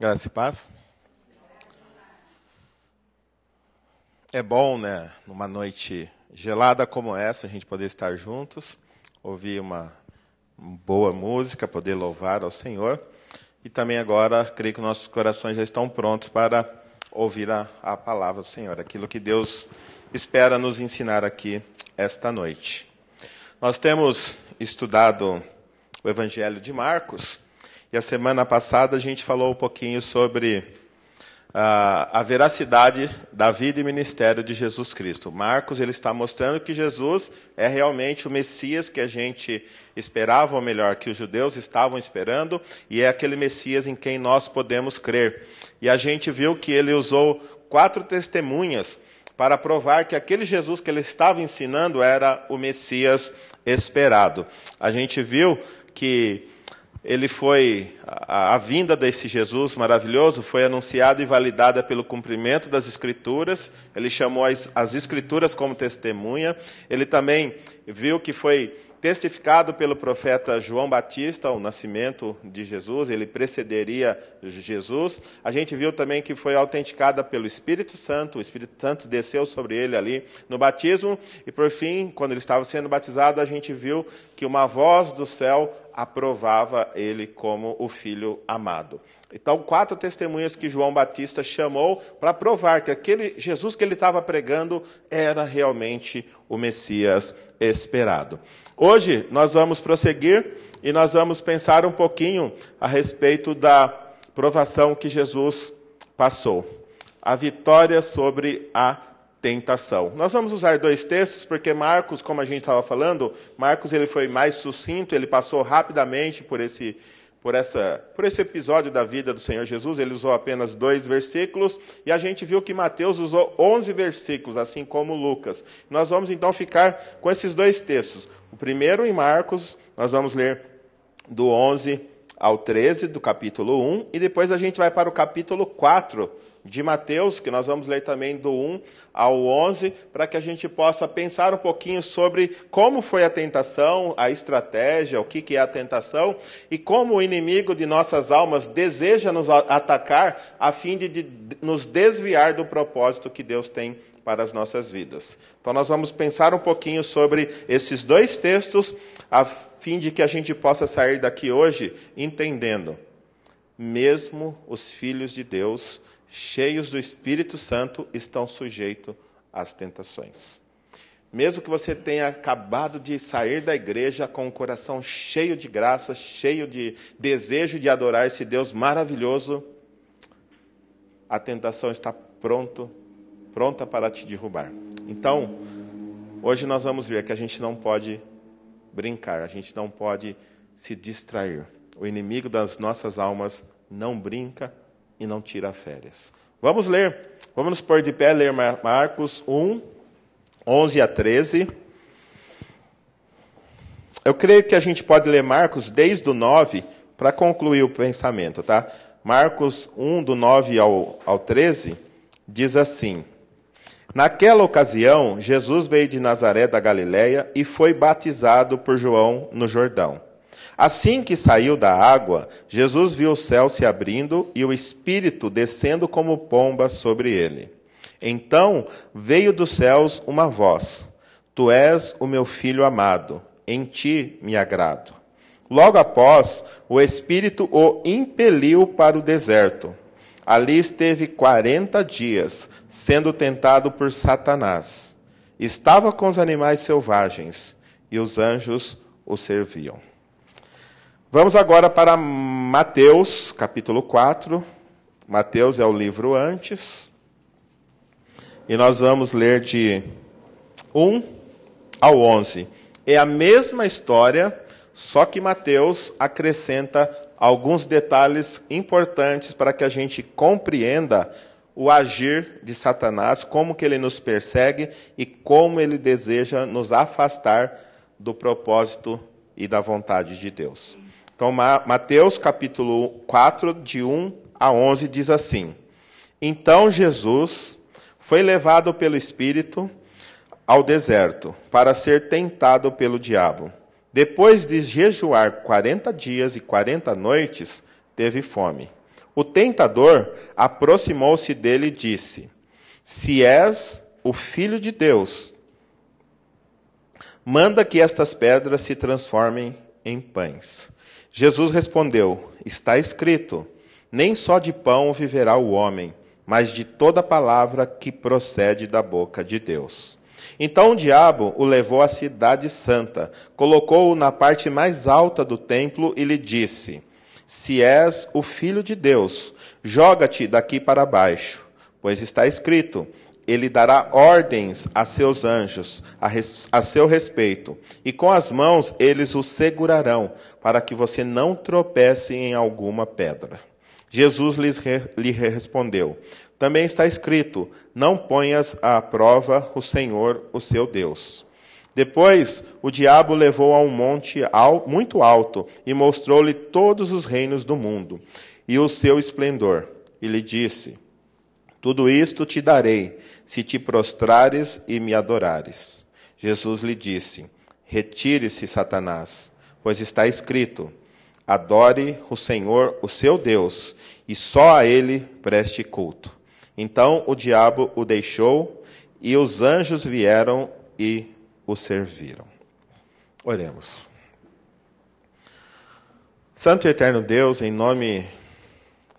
Graça e paz. É bom, né, numa noite gelada como essa, a gente poder estar juntos, ouvir uma boa música, poder louvar ao Senhor. E também agora, creio que nossos corações já estão prontos para ouvir a palavra do Senhor, aquilo que Deus espera nos ensinar aqui esta noite. Nós temos estudado o Evangelho de Marcos, e a semana passada a gente falou um pouquinho sobre a veracidade da vida e ministério de Jesus Cristo. Marcos ele está mostrando que Jesus é realmente o Messias que a gente esperava, ou melhor, que os judeus estavam esperando, e é aquele Messias em quem nós podemos crer. E a gente viu que ele usou 4 testemunhas para provar que aquele Jesus que ele estava ensinando era o Messias esperado. A gente viu que a vinda desse Jesus maravilhoso foi anunciada e validada pelo cumprimento das Escrituras. Ele chamou as Escrituras como testemunha. Ele também viu que foi testificado pelo profeta João Batista o nascimento de Jesus, ele precederia Jesus. A gente viu também que foi autenticada pelo Espírito Santo, o Espírito Santo desceu sobre ele ali no batismo, e por fim, quando ele estava sendo batizado, a gente viu que uma voz do céu aprovava ele como o Filho amado. Então, 4 testemunhas que João Batista chamou para provar que aquele Jesus que ele estava pregando era realmente o Messias esperado. Hoje nós vamos prosseguir e nós vamos pensar um pouquinho a respeito da provação que Jesus passou. A vitória sobre a tentação. Nós vamos usar 2 textos, porque Marcos, como a gente estava falando, Marcos ele foi mais sucinto, ele passou rapidamente por esse episódio da vida do Senhor Jesus, ele usou apenas 2 versículos, e a gente viu que Mateus usou 11 versículos, assim como Lucas. Nós vamos então ficar com esses 2 textos. O primeiro em Marcos, nós vamos ler do 11 ao 13, do capítulo 1, e depois a gente vai para o capítulo 4 de Mateus, que nós vamos ler também do 1 ao 11, para que a gente possa pensar um pouquinho sobre como foi a tentação, a estratégia, o que é a tentação, e como o inimigo de nossas almas deseja nos atacar a fim de nos desviar do propósito que Deus tem para as nossas vidas. Então nós vamos pensar um pouquinho sobre esses 2 textos, a fim de que a gente possa sair daqui hoje entendendo, mesmo os filhos de Deus, cheios do Espírito Santo, estão sujeitos às tentações. Mesmo que você tenha acabado de sair da igreja com o coração cheio de graça, cheio de desejo de adorar esse Deus maravilhoso, a tentação está pronta para te derrubar. Então, hoje nós vamos ver que a gente não pode brincar, a gente não pode se distrair. O inimigo das nossas almas não brinca e não tira férias. Vamos ler. Vamos nos pôr de pé, ler Marcos 1, 11 a 13. Eu creio que a gente pode ler Marcos desde o 9 para concluir o pensamento, tá? Marcos 1, do 9 ao 13, diz assim: Naquela ocasião, Jesus veio de Nazaré da Galileia e foi batizado por João no Jordão. Assim que saiu da água, Jesus viu o céu se abrindo e o Espírito descendo como pomba sobre ele. Então veio dos céus uma voz: Tu és o meu filho amado, em ti me agrado. Logo após, o Espírito o impeliu para o deserto. Ali esteve 40 dias, sendo tentado por Satanás. Estava com os animais selvagens, e os anjos o serviam. Vamos agora para Mateus, capítulo 4. Mateus é o livro antes. E nós vamos ler de 1 ao 11. É a mesma história, só que Mateus acrescenta alguns detalhes importantes para que a gente compreenda o agir de Satanás, como que ele nos persegue e como ele deseja nos afastar do propósito e da vontade de Deus. Então, Mateus capítulo 4, de 1 a 11, diz assim: Então Jesus foi levado pelo Espírito ao deserto para ser tentado pelo diabo. Depois de jejuar 40 dias e 40 noites, teve fome. O tentador aproximou-se dele e disse: Se és o Filho de Deus, manda que estas pedras se transformem em pães. Jesus respondeu: Está escrito, nem só de pão viverá o homem, mas de toda palavra que procede da boca de Deus. Então o diabo o levou à cidade santa, colocou-o na parte mais alta do templo e lhe disse: Se és o Filho de Deus, joga-te daqui para baixo, pois está escrito: Ele dará ordens a seus anjos a seu respeito, e com as mãos eles o segurarão, para que você não tropece em alguma pedra. Jesus lhe respondeu: Também está escrito: Não ponhas à prova o Senhor, o seu Deus. Depois, o diabo o levou a um monte muito alto e mostrou-lhe todos os reinos do mundo e o seu esplendor. E lhe disse: Tudo isto te darei, se te prostrares e me adorares. Jesus lhe disse: Retire-se, Satanás, pois está escrito: Adore o Senhor, o seu Deus, e só a ele preste culto. Então o diabo o deixou, e os anjos vieram e o serviram. Oremos. Santo e eterno Deus, em nome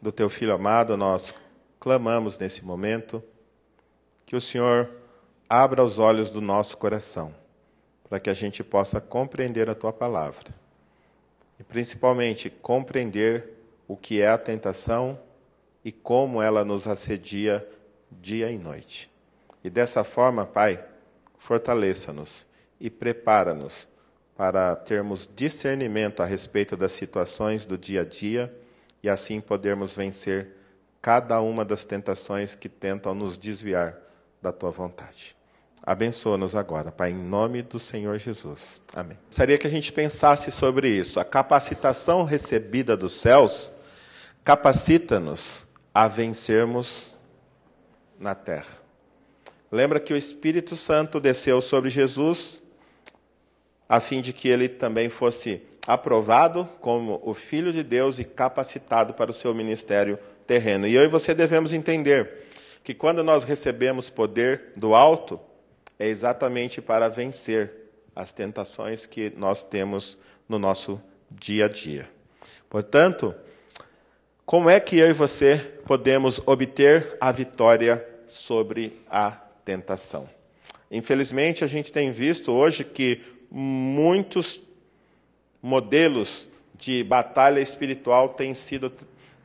do teu Filho amado, nós clamamos nesse momento que o Senhor abra os olhos do nosso coração, para que a gente possa compreender a tua palavra. E principalmente compreender o que é a tentação e como ela nos assedia dia e noite. E dessa forma, Pai, fortaleça-nos e prepara-nos para termos discernimento a respeito das situações do dia a dia e assim podermos vencer cada uma das tentações que tentam nos desviar da tua vontade. Abençoa-nos agora, Pai, em nome do Senhor Jesus. Amém. Gostaria que a gente pensasse sobre isso. A capacitação recebida dos céus capacita-nos a vencermos na terra. Lembra que o Espírito Santo desceu sobre Jesus a fim de que ele também fosse aprovado como o Filho de Deus e capacitado para o seu ministério terreno. E eu e você devemos entender que quando nós recebemos poder do alto, é exatamente para vencer as tentações que nós temos no nosso dia a dia. Portanto, como é que eu e você podemos obter a vitória sobre a tentação? Infelizmente, a gente tem visto hoje que muitos modelos de batalha espiritual têm sido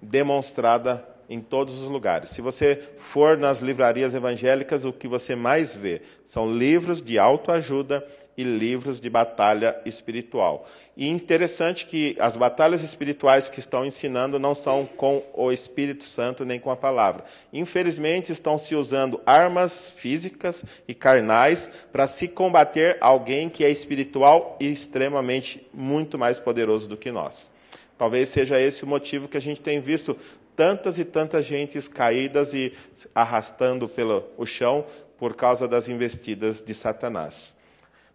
demonstrados em todos os lugares. Se você for nas livrarias evangélicas, o que você mais vê são livros de autoajuda e livros de batalha espiritual. E interessante que as batalhas espirituais que estão ensinando não são com o Espírito Santo nem com a palavra. Infelizmente, estão se usando armas físicas e carnais para se combater alguém que é espiritual e extremamente muito mais poderoso do que nós. Talvez seja esse o motivo que a gente tem visto tantas e tantas gentes caídas e arrastando pelo chão por causa das investidas de Satanás.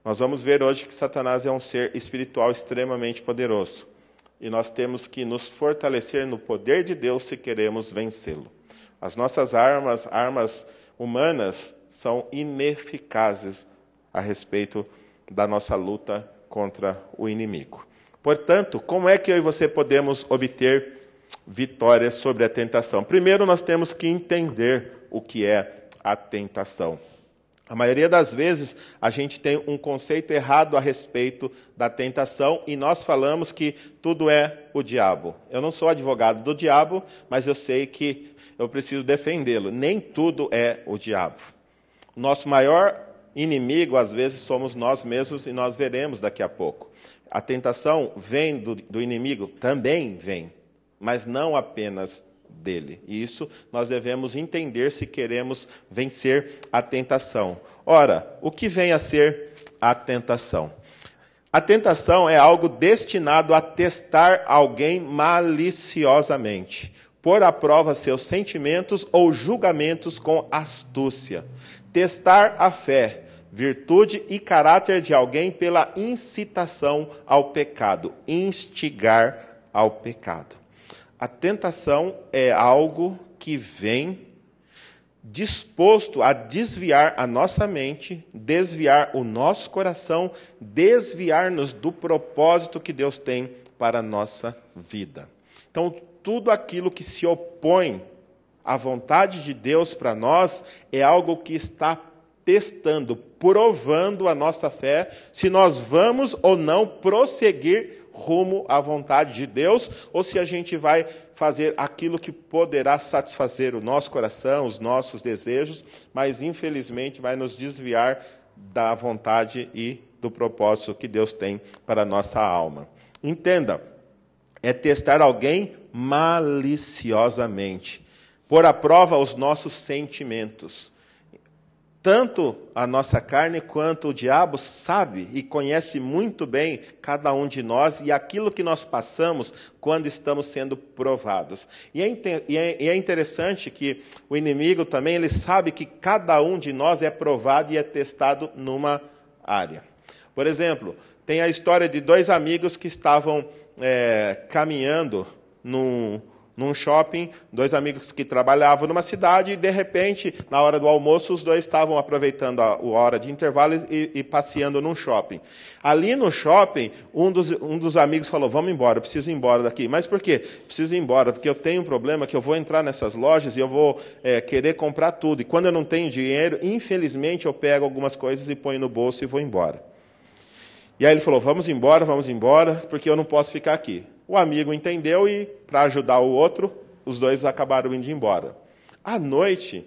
Nós vamos ver hoje que Satanás é um ser espiritual extremamente poderoso. E nós temos que nos fortalecer no poder de Deus se queremos vencê-lo. As nossas armas humanas, são ineficazes a respeito da nossa luta contra o inimigo. Portanto, como é que eu e você podemos obter vitória sobre a tentação? Primeiro, nós temos que entender o que é a tentação. A maioria das vezes, a gente tem um conceito errado a respeito da tentação e nós falamos que tudo é o diabo. Eu não sou advogado do diabo, mas eu sei que eu preciso defendê-lo. Nem tudo é o diabo. Nosso maior inimigo, às vezes, somos nós mesmos e nós veremos daqui a pouco. A tentação vem do inimigo? Também vem, mas não apenas dele. E isso nós devemos entender se queremos vencer a tentação. Ora, o que vem a ser a tentação? A tentação é algo destinado a testar alguém maliciosamente, pôr à prova seus sentimentos ou julgamentos com astúcia, testar a fé, virtude e caráter de alguém pela incitação ao pecado, instigar ao pecado. A tentação é algo que vem disposto a desviar a nossa mente, desviar o nosso coração, desviar-nos do propósito que Deus tem para a nossa vida. Então, tudo aquilo que se opõe à vontade de Deus para nós é algo que está testando, provando a nossa fé, se nós vamos ou não prosseguir rumo à vontade de Deus, ou se a gente vai fazer aquilo que poderá satisfazer o nosso coração, os nossos desejos, mas infelizmente vai nos desviar da vontade e do propósito que Deus tem para a nossa alma. Entenda, é testar alguém maliciosamente, pôr à prova os nossos sentimentos. Tanto a nossa carne quanto o diabo sabe e conhece muito bem cada um de nós e aquilo que nós passamos quando estamos sendo provados. E é interessante que o inimigo também ele sabe que cada um de nós é provado e é testado numa área. Por exemplo, tem a história de dois amigos que estavam caminhando num shopping, dois amigos que trabalhavam numa cidade, e de repente, na hora do almoço, os dois estavam aproveitando a hora de intervalo e passeando num shopping. Ali no shopping, um dos amigos falou, vamos embora, eu preciso ir embora daqui. Mas por quê? Preciso ir embora, porque eu tenho um problema que eu vou entrar nessas lojas e eu vou querer comprar tudo. E quando eu não tenho dinheiro, infelizmente, eu pego algumas coisas e ponho no bolso e vou embora. E aí ele falou, vamos embora, porque eu não posso ficar aqui. O amigo entendeu e, para ajudar o outro, os dois acabaram indo embora. À noite,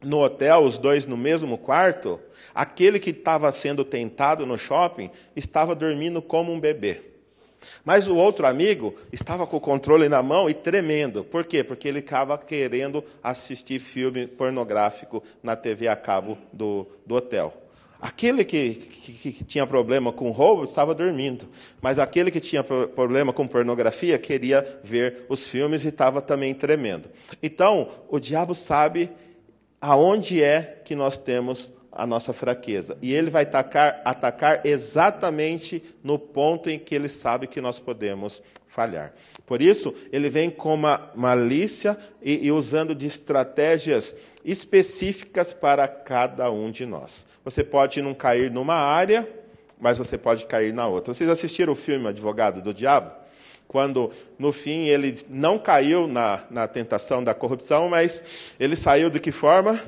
no hotel, os dois no mesmo quarto, aquele que estava sendo tentado no shopping estava dormindo como um bebê. Mas o outro amigo estava com o controle na mão e tremendo. Por quê? Porque ele estava querendo assistir filme pornográfico na TV a cabo do hotel. Aquele que tinha problema com roubo estava dormindo, mas aquele que tinha problema com pornografia queria ver os filmes e estava também tremendo. Então, o diabo sabe aonde é que nós temos a nossa fraqueza. E ele vai atacar exatamente no ponto em que ele sabe que nós podemos falhar. Por isso, ele vem com uma malícia e usando de estratégias específicas para cada um de nós. Você pode não cair numa área, mas você pode cair na outra. Vocês assistiram o filme Advogado do Diabo? Quando, no fim, ele não caiu na tentação da corrupção, mas ele saiu de que forma?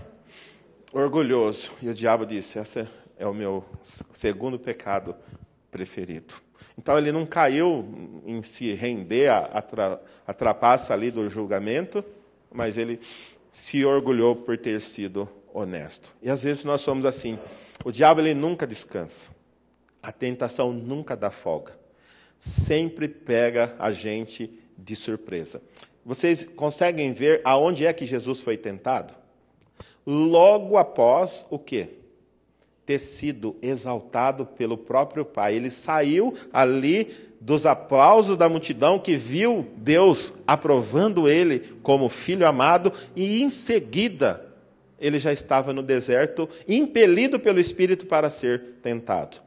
Orgulhoso. E o diabo disse, esse é o meu segundo pecado preferido. Então, ele não caiu em se render à trapaça ali do julgamento, mas ele se orgulhou por ter sido honesto. E às vezes nós somos assim. O diabo ele nunca descansa. A tentação nunca dá folga. Sempre pega a gente de surpresa. Vocês conseguem ver aonde é que Jesus foi tentado? Logo após o quê? Ter sido exaltado pelo próprio Pai. Ele saiu ali dos aplausos da multidão que viu Deus aprovando ele como filho amado e em seguida ele já estava no deserto, impelido pelo Espírito para ser tentado.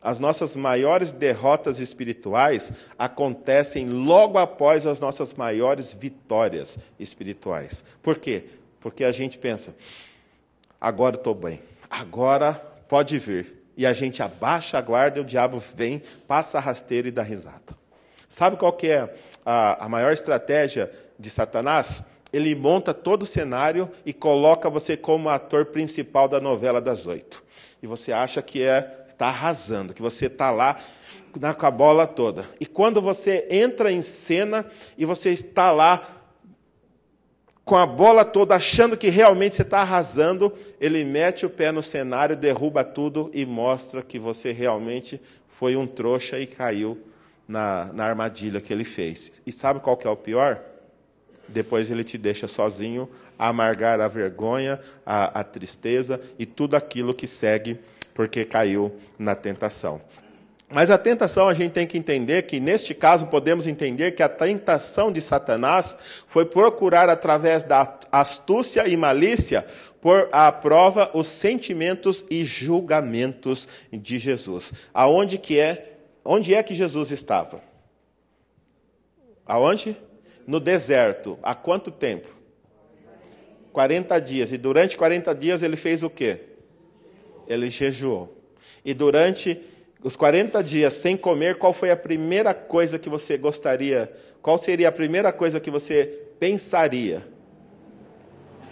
As nossas maiores derrotas espirituais acontecem logo após as nossas maiores vitórias espirituais. Por quê? Porque a gente pensa, agora estou bem, agora pode vir. E a gente abaixa a guarda e o diabo vem, passa a rasteira e dá risada. Sabe qual que é a maior estratégia de Satanás? Ele monta todo o cenário e coloca você como ator principal da novela das 8. E você acha que está arrasando, que você está lá com a bola toda. E quando você entra em cena e você está lá com a bola toda, achando que realmente você está arrasando, ele mete o pé no cenário, derruba tudo e mostra que você realmente foi um trouxa e caiu na armadilha que ele fez. E sabe qual que é o pior? Depois ele te deixa sozinho, a amargar a vergonha, a tristeza e tudo aquilo que segue porque caiu na tentação. Mas a tentação, a gente tem que entender que, neste caso, podemos entender que a tentação de Satanás foi procurar, através da astúcia e malícia, pôr à prova os sentimentos e julgamentos de Jesus. Onde é que Jesus estava? Aonde? no deserto. Há quanto tempo? 40 dias. E durante 40 dias ele fez o quê? Ele jejuou. E durante os 40 dias sem comer, qual foi a primeira coisa que você gostaria? Qual seria a primeira coisa que você pensaria?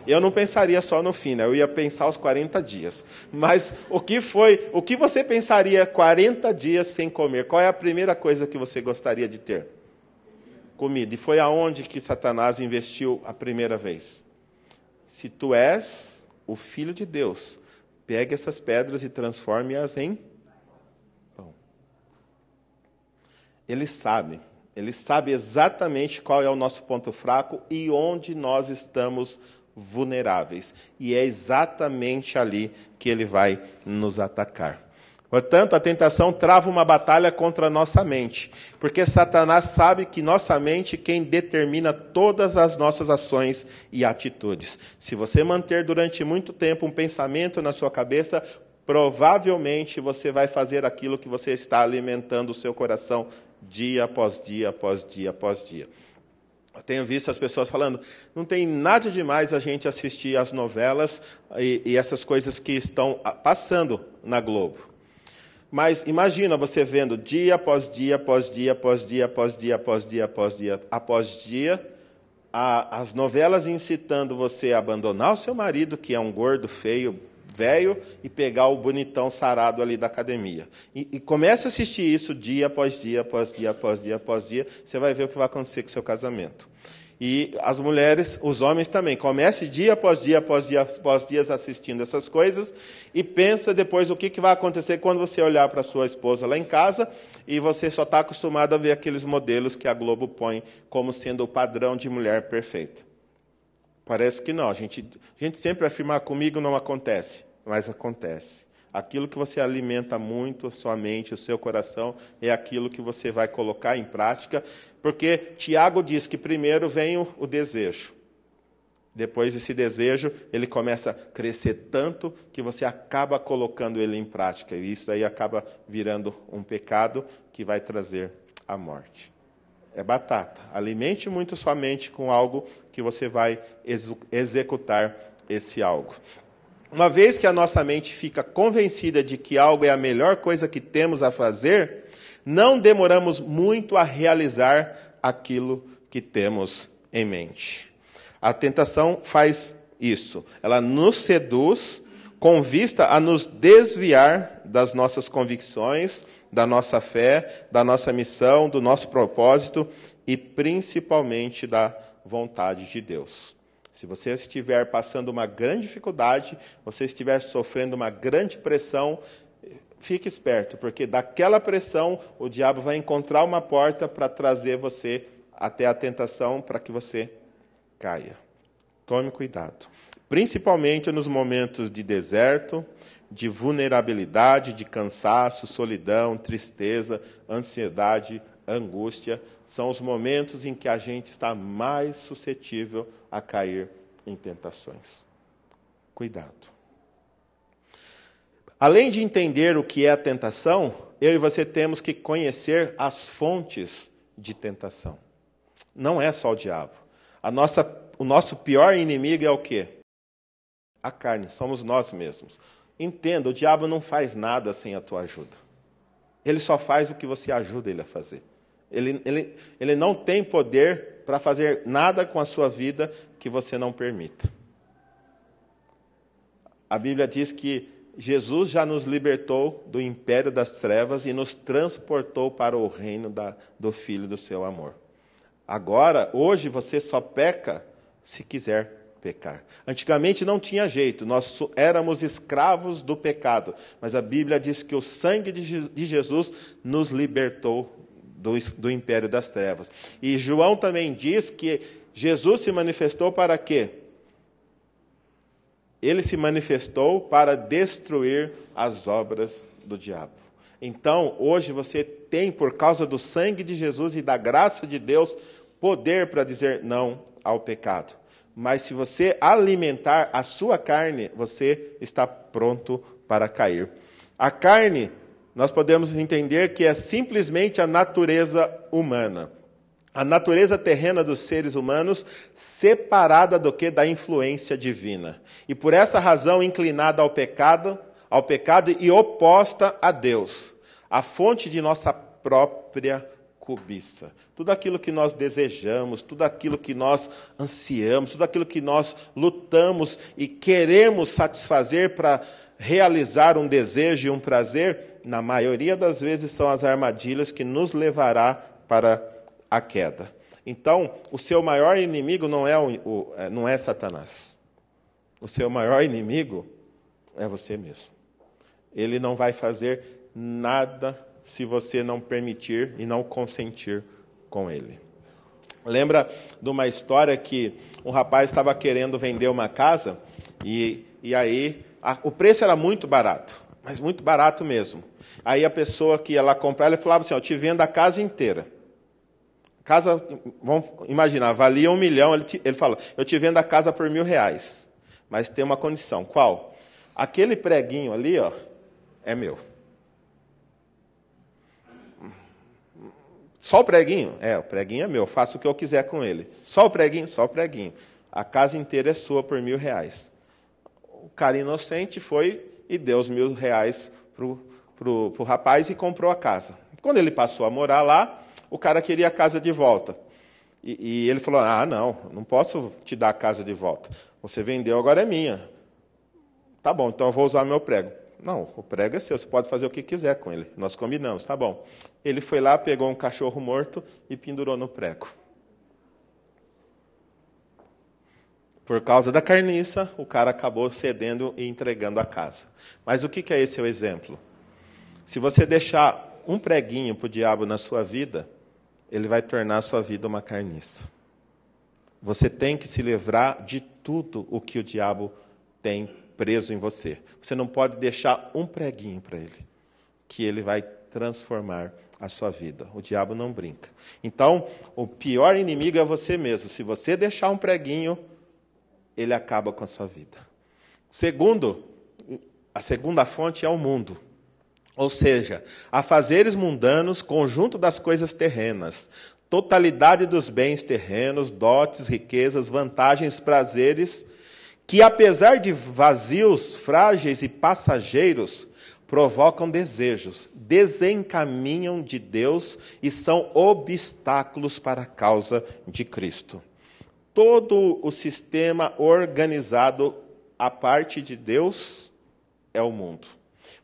Eu não pensaria só no fim, né? Eu ia pensar os 40 dias. Mas o que você pensaria 40 dias sem comer? Qual é a primeira coisa que você gostaria de ter? Comida. E foi aonde que Satanás investiu a primeira vez? Se tu és o Filho de Deus, pegue essas pedras e transforme-as em pão. Ele sabe exatamente qual é o nosso ponto fraco e onde nós estamos vulneráveis. E é exatamente ali que ele vai nos atacar. Portanto, a tentação trava uma batalha contra a nossa mente, porque Satanás sabe que nossa mente é quem determina todas as nossas ações e atitudes. Se você manter durante muito tempo um pensamento na sua cabeça, provavelmente você vai fazer aquilo que você está alimentando o seu coração dia após dia, após dia, após dia. Eu tenho visto as pessoas falando, não tem nada demais a gente assistir as novelas e essas coisas que estão passando na Globo. Mas imagina você vendo dia após dia, após dia, após dia, após dia, após dia, após dia, após dia, as novelas incitando você a abandonar o seu marido, que é um gordo, feio, velho, e pegar o bonitão sarado ali da academia. E comece a assistir isso dia após dia, após dia, após dia, após dia, você vai ver o que vai acontecer com o seu casamento. E as mulheres, os homens também, comece dia após dia, após dia, após dias assistindo essas coisas e pensa depois o que vai acontecer quando você olhar para sua esposa lá em casa e você só está acostumado a ver aqueles modelos que a Globo põe como sendo o padrão de mulher perfeita. Parece que não. A gente sempre afirma comigo não acontece, mas acontece. Aquilo que você alimenta muito a sua mente, o seu coração, é aquilo que você vai colocar em prática, porque Tiago diz que primeiro vem o desejo. Depois esse desejo, ele começa a crescer tanto que você acaba colocando ele em prática. E isso aí acaba virando um pecado que vai trazer a morte. É batata. Alimente muito sua mente com algo que você vai executar esse algo. Uma vez que a nossa mente fica convencida de que algo é a melhor coisa que temos a fazer, não demoramos muito a realizar aquilo que temos em mente. A tentação faz isso. Ela nos seduz com vista a nos desviar das nossas convicções, da nossa fé, da nossa missão, do nosso propósito e principalmente da vontade de Deus. Se você estiver passando uma grande dificuldade, você estiver sofrendo uma grande pressão, fique esperto, porque daquela pressão o diabo vai encontrar uma porta para trazer você até a tentação para que você caia. Tome cuidado. Principalmente nos momentos de deserto, de vulnerabilidade, de cansaço, solidão, tristeza, ansiedade, angústia, são os momentos em que a gente está mais suscetível a cair em tentações. Cuidado. Além de entender o que é a tentação, eu e você temos que conhecer as fontes de tentação. Não é só o diabo. O nosso pior inimigo é o quê? A carne, somos nós mesmos. Entenda, o diabo não faz nada sem a tua ajuda. Ele só faz o que você ajuda ele a fazer. Ele não tem poder para fazer nada com a sua vida que você não permita. A Bíblia diz que Jesus já nos libertou do império das trevas e nos transportou para o reino do Filho do seu amor. Agora, hoje, você só peca se quiser pecar. Antigamente não tinha jeito, nós éramos escravos do pecado, mas a Bíblia diz que o sangue de Jesus nos libertou do império das trevas. E João também diz que Jesus se manifestou para quê? Ele se manifestou para destruir as obras do diabo. Então, hoje você tem, por causa do sangue de Jesus e da graça de Deus, poder para dizer não ao pecado. Mas se você alimentar a sua carne, você está pronto para cair. A carne, nós podemos entender que é simplesmente a natureza humana. A natureza terrena dos seres humanos separada do que? Da influência divina. E por essa razão inclinada ao pecado e oposta a Deus, a fonte de nossa própria cobiça. Tudo aquilo que nós desejamos, tudo aquilo que nós ansiamos, tudo aquilo que nós lutamos e queremos satisfazer para realizar um desejo e um prazer, na maioria das vezes são as armadilhas que nos levará para a queda. Então, o seu maior inimigo não é Satanás. O seu maior inimigo é você mesmo. Ele não vai fazer nada se você não permitir e não consentir com ele. Lembra de uma história que um rapaz estava querendo vender uma casa e aí o preço era muito barato, mas muito barato mesmo. Aí a pessoa que ia lá comprar, ele falava assim, eu te vendo a casa inteira. Casa, vamos imaginar, valia 1 milhão, ele fala, eu te vendo a casa por R$1.000, mas tem uma condição. Qual? Aquele preguinho ali, ó, é meu. Só o preguinho? O preguinho é meu, eu faço o que eu quiser com ele. Só o preguinho? Só o preguinho. A casa inteira é sua por R$1.000. O cara inocente foi e deu os R$1.000 pro rapaz e comprou a casa. Quando ele passou a morar lá, o cara queria a casa de volta. E ele falou, não posso te dar a casa de volta. Você vendeu, agora é minha. Tá bom, então eu vou usar meu prego. Não, o prego é seu, você pode fazer o que quiser com ele. Nós combinamos, tá bom. Ele foi lá, pegou um cachorro morto e pendurou no prego. Por causa da carniça, o cara acabou cedendo e entregando a casa. Mas o que é esse o exemplo? Se você deixar um preguinho para o diabo na sua vida, ele vai tornar a sua vida uma carniça. Você tem que se livrar de tudo o que o diabo tem preso em você. Você não pode deixar um preguinho para ele, que ele vai transformar a sua vida. O diabo não brinca. Então, o pior inimigo é você mesmo. Se você deixar um preguinho, ele acaba com a sua vida. Segundo, a segunda fonte é o mundo. Ou seja, afazeres mundanos, conjunto das coisas terrenas, totalidade dos bens terrenos, dotes, riquezas, vantagens, prazeres, que apesar de vazios, frágeis e passageiros, provocam desejos, desencaminham de Deus e são obstáculos para a causa de Cristo. Todo o sistema organizado à parte de Deus é o mundo.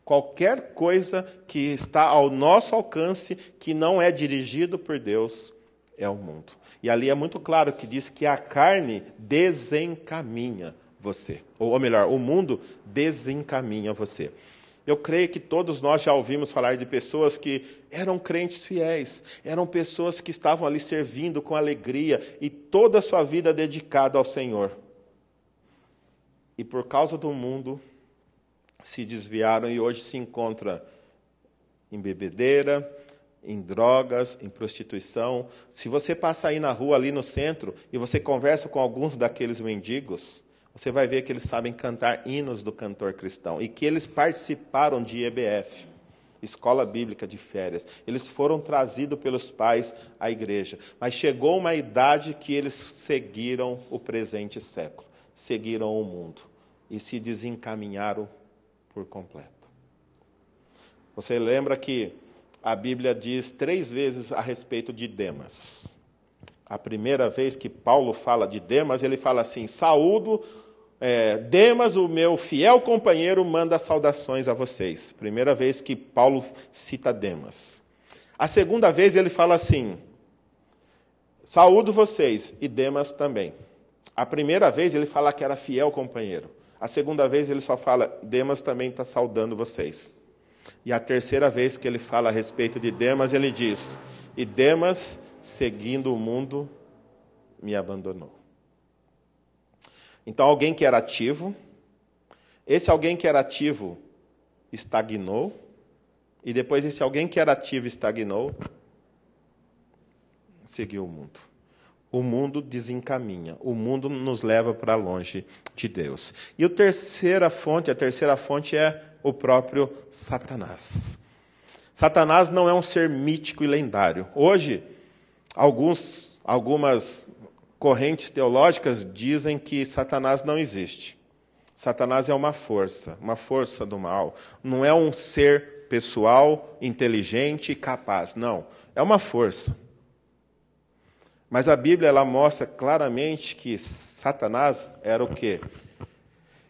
Qualquer coisa que está ao nosso alcance, que não é dirigido por Deus, é o mundo. E ali é muito claro que diz que a carne desencaminha você. Ou melhor, o mundo desencaminha você. Eu creio que todos nós já ouvimos falar de pessoas que eram crentes fiéis, eram pessoas que estavam ali servindo com alegria e toda a sua vida dedicada ao Senhor. E por causa do mundo, se desviaram e hoje se encontra em bebedeira, em drogas, em prostituição. Se você passa aí na rua, ali no centro, e você conversa com alguns daqueles mendigos, você vai ver que eles sabem cantar hinos do cantor cristão e que eles participaram de EBF, Escola Bíblica de Férias. Eles foram trazidos pelos pais à igreja, mas chegou uma idade que eles seguiram o presente século, seguiram o mundo e se desencaminharam por completo. Você lembra que a Bíblia diz 3 vezes a respeito de Demas. A primeira vez que Paulo fala de Demas, ele fala assim, saúdo, Demas, o meu fiel companheiro, manda saudações a vocês. Primeira vez que Paulo cita Demas. A segunda vez ele fala assim, saúdo vocês, e Demas também. A primeira vez ele fala que era fiel companheiro. A segunda vez ele só fala, Demas também está saudando vocês. E a terceira vez que ele fala a respeito de Demas, ele diz, e Demas, seguindo o mundo, me abandonou. Então, alguém que era ativo, esse alguém que era ativo estagnou, e depois esse alguém que era ativo estagnou, seguiu o mundo. O mundo desencaminha, o mundo nos leva para longe de Deus. E a terceira fonte é o próprio Satanás. Satanás não é um ser mítico e lendário. Hoje, Algumas correntes teológicas dizem que Satanás não existe. Satanás é uma força do mal. Não é um ser pessoal, inteligente e capaz. Não, é uma força. Mas a Bíblia ela mostra claramente que Satanás era o quê?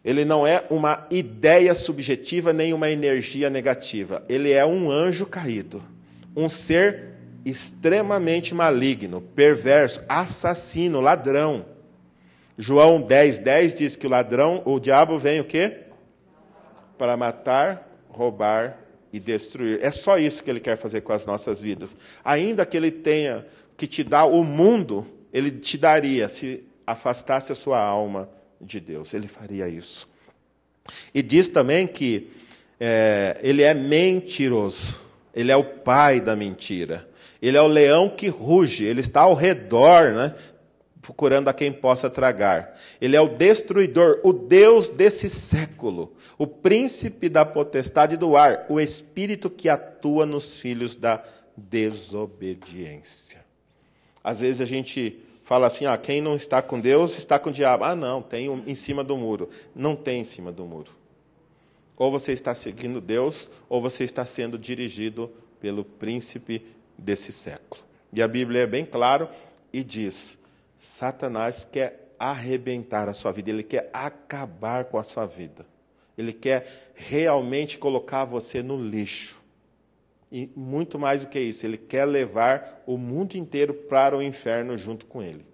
Ele não é uma ideia subjetiva nem uma energia negativa. Ele é um anjo caído. Um ser extremamente maligno, perverso, assassino, ladrão. João 10:10 diz que o diabo vem o quê? Para matar, roubar e destruir. É só isso que ele quer fazer com as nossas vidas. Ainda que ele tenha que te dar o mundo, ele te daria se afastasse a sua alma de Deus. Ele faria isso. E diz também que ele é mentiroso. Ele é o pai da mentira. Ele é o leão que ruge. Ele está ao redor, né, procurando a quem possa tragar. Ele é o destruidor, o Deus desse século, o príncipe da potestade do ar, o espírito que atua nos filhos da desobediência. Às vezes a gente fala assim, quem não está com Deus está com o diabo. Não, tem em cima do muro. Não tem em cima do muro. Ou você está seguindo Deus, ou você está sendo dirigido pelo príncipe desse século. E a Bíblia é bem claro e diz, Satanás quer arrebentar a sua vida, ele quer acabar com a sua vida. Ele quer realmente colocar você no lixo. E muito mais do que isso, ele quer levar o mundo inteiro para o inferno junto com ele.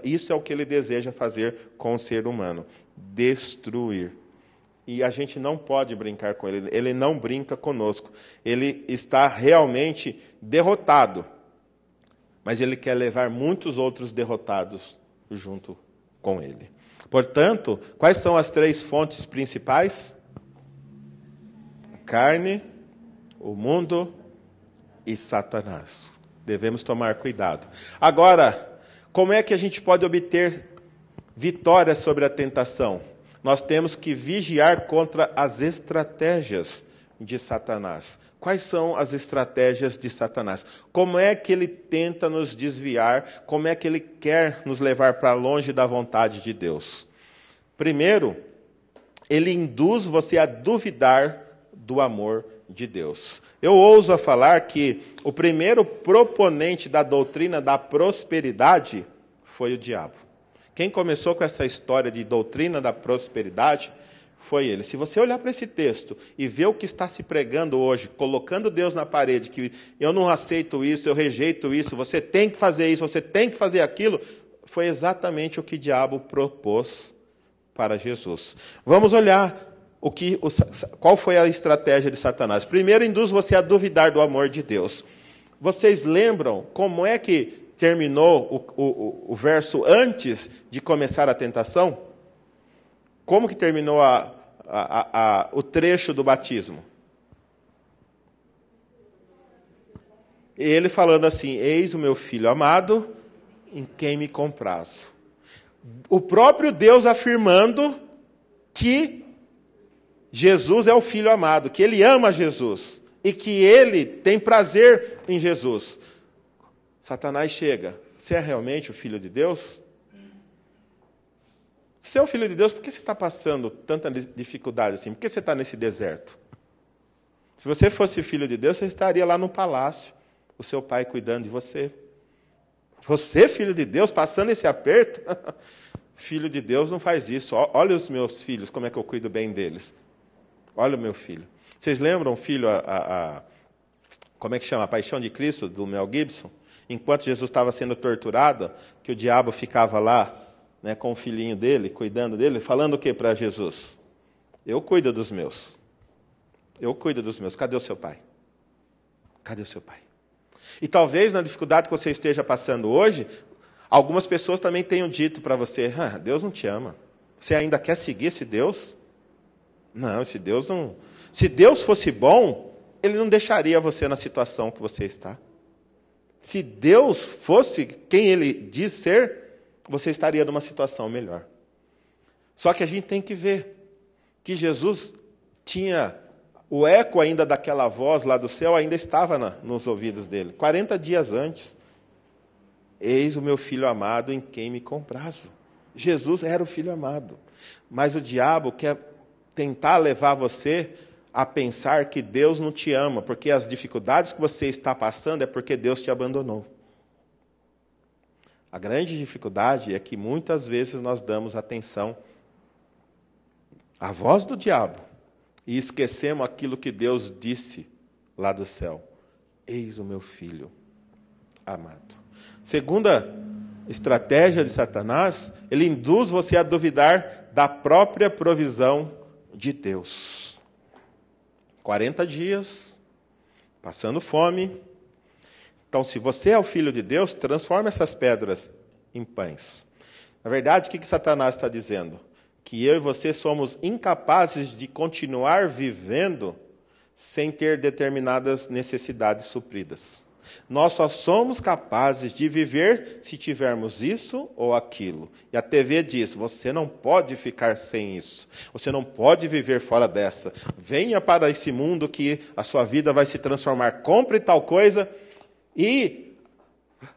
Isso é o que ele deseja fazer com o ser humano, destruir. E a gente não pode brincar com ele, ele não brinca conosco. Ele está realmente derrotado, mas ele quer levar muitos outros derrotados junto com ele. Portanto, quais são as 3 fontes principais? A carne, o mundo e Satanás. Devemos tomar cuidado. Agora, como é que a gente pode obter vitória sobre a tentação? Nós temos que vigiar contra as estratégias de Satanás. Quais são as estratégias de Satanás? Como é que ele tenta nos desviar? Como é que ele quer nos levar para longe da vontade de Deus? Primeiro, ele induz você a duvidar do amor de Deus. Eu ouso a falar que o primeiro proponente da doutrina da prosperidade foi o diabo. Quem começou com essa história de doutrina da prosperidade foi ele. Se você olhar para esse texto e ver o que está se pregando hoje, colocando Deus na parede, que eu não aceito isso, eu rejeito isso, você tem que fazer isso, você tem que fazer aquilo, foi exatamente o que o diabo propôs para Jesus. Vamos olhar qual foi a estratégia de Satanás. Primeiro, induz você a duvidar do amor de Deus. Vocês lembram como é que terminou o verso antes de começar a tentação? Como que terminou o trecho do batismo? Ele falando assim, eis o meu filho amado, em quem me comprazo. O próprio Deus afirmando que Jesus é o filho amado, que ele ama Jesus e que ele tem prazer em Jesus. Satanás chega, você é realmente o filho de Deus? Se é o filho de Deus, por que você está passando tanta dificuldade assim? Por que você está nesse deserto? Se você fosse filho de Deus, você estaria lá no palácio, o seu pai cuidando de você. Você, filho de Deus, passando esse aperto? Filho de Deus não faz isso. Olha os meus filhos, como é que eu cuido bem deles. Olha o meu filho. Vocês lembram o filho, como é que chama? A Paixão de Cristo, do Mel Gibson? Enquanto Jesus estava sendo torturado, que o diabo ficava lá, né, com o filhinho dele, cuidando dele, falando o que para Jesus? Eu cuido dos meus. Eu cuido dos meus. Cadê o seu pai? Cadê o seu pai? E talvez na dificuldade que você esteja passando hoje, algumas pessoas também tenham dito para você, Deus não te ama. Você ainda quer seguir esse Deus? Não, esse Deus não... Se Deus fosse bom, ele não deixaria você na situação que você está. Se Deus fosse quem ele diz ser, você estaria numa situação melhor. Só que a gente tem que ver que Jesus tinha o eco ainda daquela voz lá do céu, ainda estava nos ouvidos dele. 40 dias antes, eis o meu filho amado em quem me comprazo. Jesus era o filho amado. Mas o diabo quer tentar levar você a pensar que Deus não te ama, porque as dificuldades que você está passando é porque Deus te abandonou. A grande dificuldade é que muitas vezes nós damos atenção à voz do diabo e esquecemos aquilo que Deus disse lá do céu. Eis o meu filho amado. Segunda estratégia de Satanás, ele induz você a duvidar da própria provisão de Deus. 40 dias, passando fome. Então, se você é o Filho de Deus, transforma essas pedras em pães. Na verdade, o que Satanás está dizendo? Que eu e você somos incapazes de continuar vivendo sem ter determinadas necessidades supridas. Nós só somos capazes de viver se tivermos isso ou aquilo. E a TV diz, você não pode ficar sem isso. Você não pode viver fora dessa. Venha para esse mundo que a sua vida vai se transformar. Compre tal coisa. E,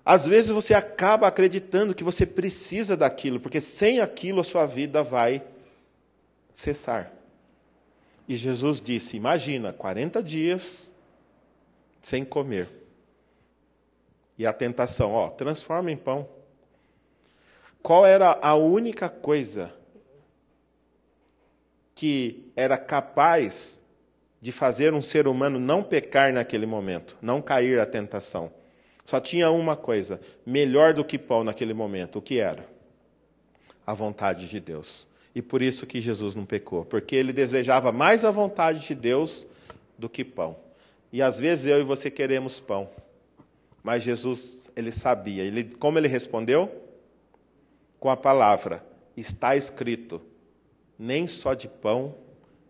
às vezes, você acaba acreditando que você precisa daquilo, porque sem aquilo a sua vida vai cessar. E Jesus disse, imagina, 40 dias sem comer. E a tentação, transforma em pão. Qual era a única coisa que era capaz de fazer um ser humano não pecar naquele momento, não cair à tentação? Só tinha uma coisa, melhor do que pão naquele momento. O que era? A vontade de Deus. E por isso que Jesus não pecou, porque ele desejava mais a vontade de Deus do que pão. E às vezes eu e você queremos pão. Mas Jesus, ele sabia. Como ele respondeu? Com a palavra, está escrito, nem só de pão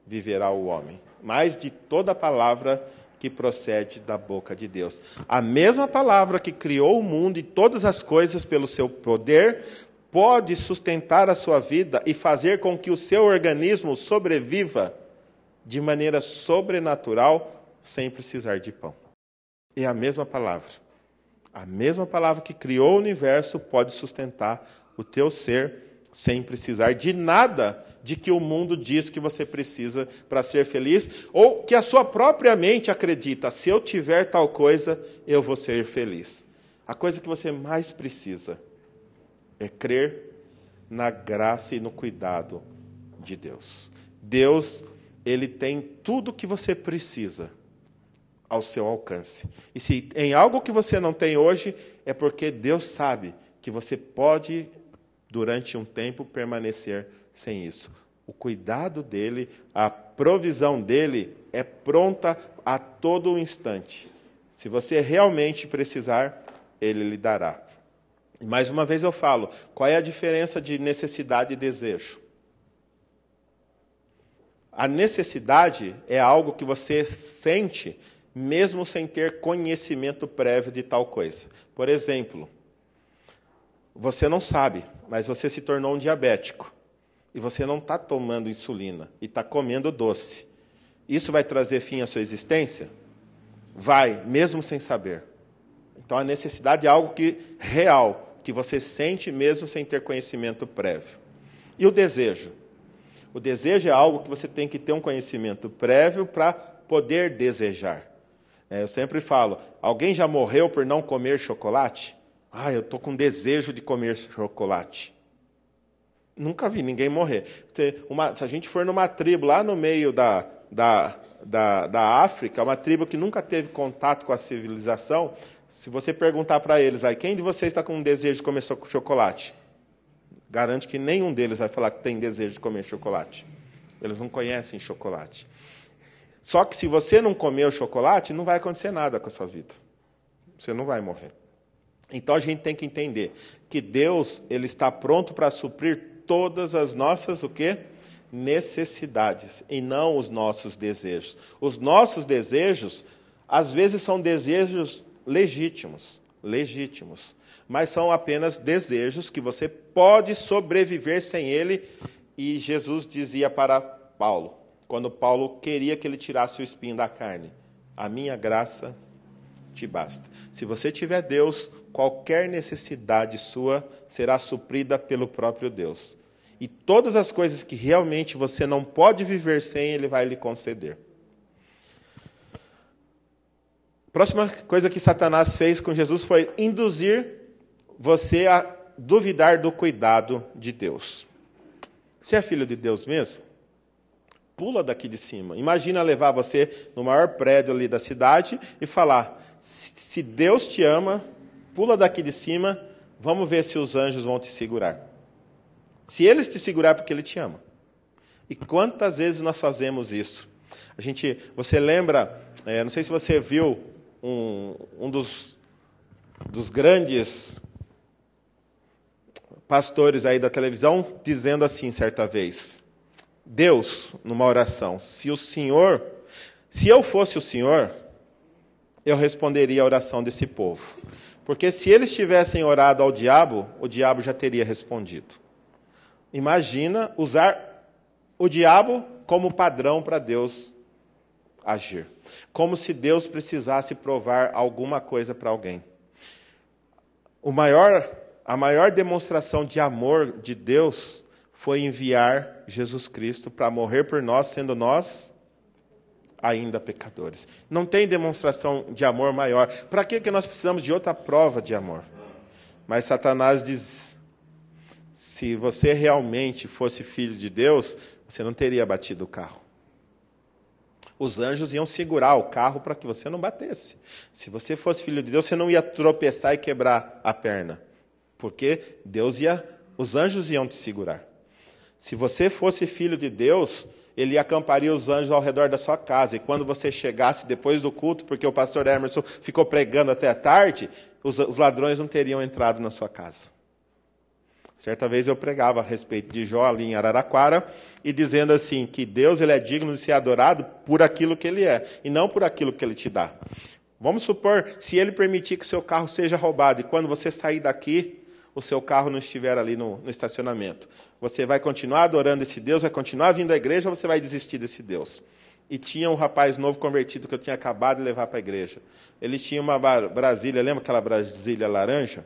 viverá o homem, mas de toda palavra que procede da boca de Deus. A mesma palavra que criou o mundo e todas as coisas pelo seu poder, pode sustentar a sua vida e fazer com que o seu organismo sobreviva de maneira sobrenatural, sem precisar de pão. É a mesma palavra. A mesma palavra que criou o universo pode sustentar o teu ser sem precisar de nada de que o mundo diz que você precisa para ser feliz, ou que a sua própria mente acredita, se eu tiver tal coisa, eu vou ser feliz. A coisa que você mais precisa é crer na graça e no cuidado de Deus. Deus, ele tem tudo que você precisa ao seu alcance. E se em algo que você não tem hoje, é porque Deus sabe que você pode, durante um tempo, permanecer sem isso. O cuidado dele, a provisão dele é pronta a todo instante. Se você realmente precisar, ele lhe dará. E mais uma vez eu falo, qual é a diferença de necessidade e desejo? A necessidade é algo que você sente mesmo sem ter conhecimento prévio de tal coisa. Por exemplo, você não sabe, mas você se tornou um diabético. E você não está tomando insulina e está comendo doce. Isso vai trazer fim à sua existência? Vai, mesmo sem saber. Então a necessidade é algo real, que você sente mesmo sem ter conhecimento prévio. E o desejo? O desejo é algo que você tem que ter um conhecimento prévio para poder desejar. Eu sempre falo, alguém já morreu por não comer chocolate? Eu estou com desejo de comer chocolate. Nunca vi ninguém morrer. Se a gente for numa tribo lá no meio da África, uma tribo que nunca teve contato com a civilização, se você perguntar para eles, quem de vocês está com desejo de comer chocolate? Garanto que nenhum deles vai falar que tem desejo de comer chocolate. Eles não conhecem chocolate. Só que se você não comer o chocolate, não vai acontecer nada com a sua vida. Você não vai morrer. Então a gente tem que entender que Deus, ele está pronto para suprir todas as nossas necessidades e não os nossos desejos. Os nossos desejos, às vezes, são desejos legítimos, mas são apenas desejos que você pode sobreviver sem ele. E Jesus dizia para Paulo, quando Paulo queria que ele tirasse o espinho da carne, a minha graça te basta. Se você tiver Deus qualquer necessidade sua será suprida pelo próprio Deus. E todas as coisas que realmente você não pode viver sem, Ele vai lhe conceder. A próxima coisa que Satanás fez com Jesus foi induzir você a duvidar do cuidado de Deus. Você é filho de Deus mesmo? Pula daqui de cima. Imagina levar você no maior prédio ali da cidade e falar, se Deus te ama, pula daqui de cima, vamos ver se os anjos vão te segurar. Se eles te segurar, é porque Ele te ama. E quantas vezes nós fazemos isso? Você lembra, não sei se você viu um dos grandes pastores aí da televisão dizendo assim certa vez, Deus, numa oração, se eu fosse o Senhor, eu responderia a oração desse povo. Porque se eles tivessem orado ao diabo, o diabo já teria respondido. Imagina usar o diabo como padrão para Deus agir. Como se Deus precisasse provar alguma coisa para alguém. A maior demonstração de amor de Deus foi enviar Jesus Cristo para morrer por nós, sendo nós ainda pecadores. Não tem demonstração de amor maior. Para que nós precisamos de outra prova de amor? Mas Satanás diz, se você realmente fosse filho de Deus, você não teria batido o carro. Os anjos iam segurar o carro para que você não batesse. Se você fosse filho de Deus, você não ia tropeçar e quebrar a perna. Porque os anjos iam te segurar. Se você fosse filho de Deus, Ele acamparia os anjos ao redor da sua casa. E quando você chegasse depois do culto, porque o pastor Emerson ficou pregando até a tarde, os ladrões não teriam entrado na sua casa. Certa vez eu pregava a respeito de Jó ali em Araraquara, e dizendo assim, que Deus ele é digno de ser adorado por aquilo que Ele é, e não por aquilo que Ele te dá. Vamos supor, se Ele permitir que o seu carro seja roubado, e quando você sair daqui, o seu carro não estiver ali no estacionamento. Você vai continuar adorando esse Deus, vai continuar vindo à igreja, ou você vai desistir desse Deus? E tinha um rapaz novo convertido que eu tinha acabado de levar para a igreja. Ele tinha uma Brasília, lembra aquela Brasília laranja?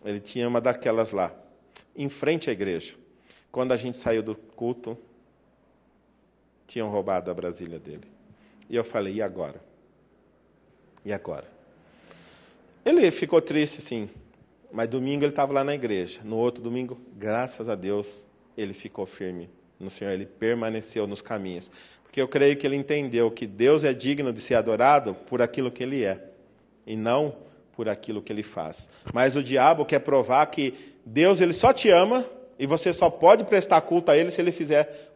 Ele tinha uma daquelas lá, em frente à igreja. Quando a gente saiu do culto, tinham roubado a Brasília dele. E eu falei, e agora? E agora? Ele ficou triste, assim, mas domingo ele estava lá na igreja. No outro domingo, graças a Deus, ele ficou firme no Senhor, ele permaneceu nos caminhos. Porque eu creio que ele entendeu que Deus é digno de ser adorado por aquilo que Ele é, e não por aquilo que Ele faz. Mas o diabo quer provar que Deus ele só te ama, e você só pode prestar culto a Ele se Ele fizer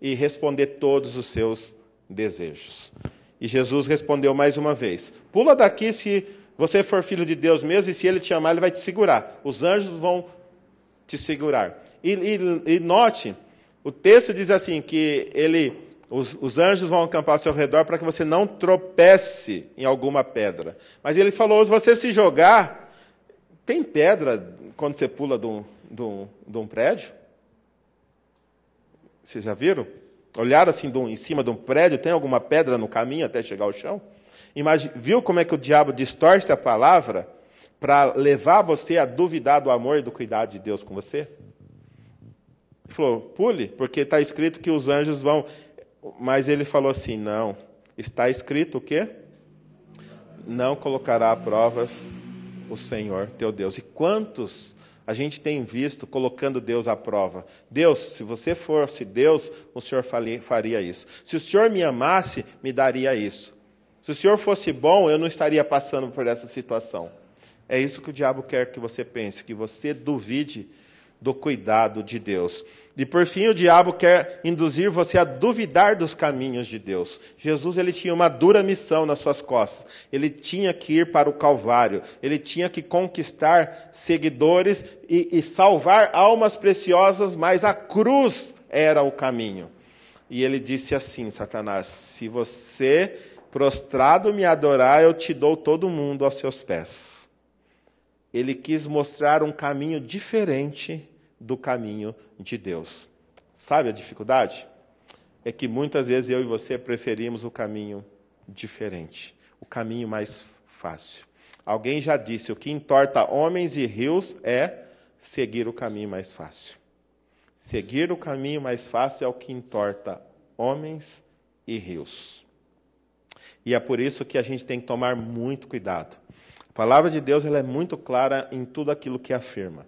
e responder todos os seus desejos. E Jesus respondeu mais uma vez, pula daqui se você for filho de Deus mesmo, e se Ele te amar, Ele vai te segurar. Os anjos vão te segurar. E note, o texto diz assim, que os anjos vão acampar ao seu redor para que você não tropece em alguma pedra. Mas Ele falou, se você se jogar, tem pedra quando você pula de um prédio? Vocês já viram? Olharam assim em cima de um prédio, tem alguma pedra no caminho até chegar ao chão? Viu como é que o diabo distorce a palavra para levar você a duvidar do amor e do cuidado de Deus com você? Ele falou, pule, porque está escrito que os anjos vão... Mas ele falou assim, não, está escrito o quê? Não colocará a provas o Senhor teu Deus. E quantos a gente tem visto colocando Deus à prova? Deus, se você fosse Deus, o Senhor faria isso. Se o Senhor me amasse, me daria isso. Se o Senhor fosse bom, eu não estaria passando por essa situação. É isso que o diabo quer que você pense, que você duvide do cuidado de Deus. E por fim, o diabo quer induzir você a duvidar dos caminhos de Deus. Jesus ele tinha uma dura missão nas suas costas. Ele tinha que ir para o Calvário. Ele tinha que conquistar seguidores e salvar almas preciosas, mas a cruz era o caminho. E ele disse assim, Satanás, se você prostrado me adorar, eu te dou todo mundo aos seus pés. Ele quis mostrar um caminho diferente do caminho de Deus. Sabe a dificuldade? É que muitas vezes eu e você preferimos o caminho diferente, o caminho mais fácil. Alguém já disse, o que entorta homens e rios é seguir o caminho mais fácil. Seguir o caminho mais fácil é o que entorta homens e rios. E é por isso que a gente tem que tomar muito cuidado. A palavra de Deus ela é muito clara em tudo aquilo que afirma.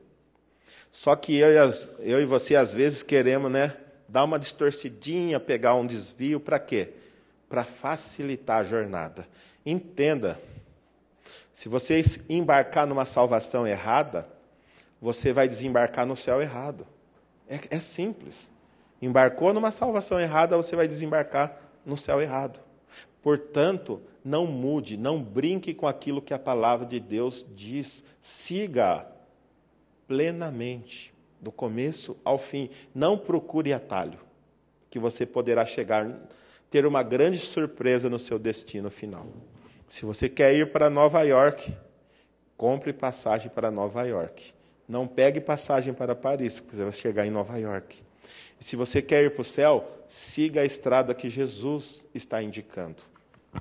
Só que eu e você, às vezes, queremos dar uma distorcidinha, pegar um desvio, para quê? Para facilitar a jornada. Entenda, se você embarcar numa salvação errada, você vai desembarcar no céu errado. É simples. Embarcou numa salvação errada, você vai desembarcar no céu errado. Portanto, não mude, não brinque com aquilo que a palavra de Deus diz. Siga plenamente, do começo ao fim. Não procure atalho, que você poderá ter uma grande surpresa no seu destino final. Se você quer ir para Nova York, compre passagem para Nova York. Não pegue passagem para Paris, porque você vai chegar em Nova York. E se você quer ir para o céu, siga a estrada que Jesus está indicando.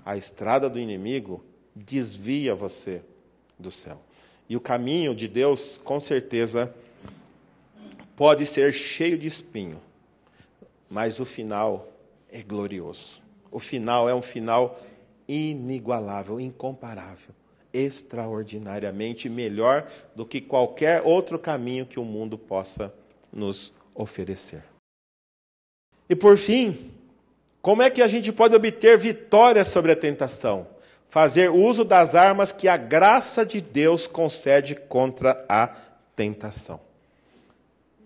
A estrada do inimigo desvia você do céu. E o caminho de Deus, com certeza, pode ser cheio de espinho, mas o final é glorioso. O final é um final inigualável, incomparável, extraordinariamente melhor do que qualquer outro caminho que o mundo possa nos oferecer. E por fim, como é que a gente pode obter vitória sobre a tentação? Fazer uso das armas que a graça de Deus concede contra a tentação.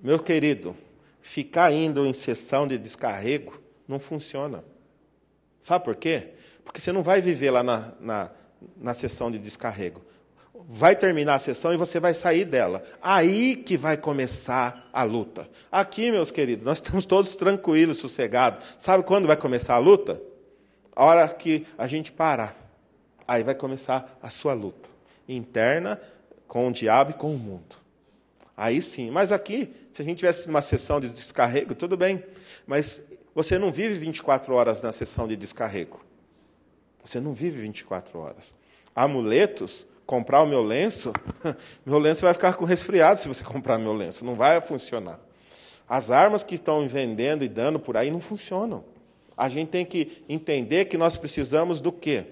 Meu querido, ficar indo em sessão de descarrego não funciona. Sabe por quê? Porque você não vai viver lá na sessão de descarrego. Vai terminar a sessão e você vai sair dela. Aí que vai começar a luta. Aqui, meus queridos, nós estamos todos tranquilos, sossegados. Sabe quando vai começar a luta? A hora que a gente parar. Aí vai começar a sua luta interna com o diabo e com o mundo. Aí sim. Mas aqui, se a gente tivesse uma sessão de descarrego, tudo bem. Mas você não vive 24 horas na sessão de descarrego. Você não vive 24 horas. Amuletos, comprar o meu lenço vai ficar com resfriado se você comprar meu lenço. Não vai funcionar. As armas que estão vendendo e dando por aí não funcionam. A gente tem que entender que nós precisamos do quê?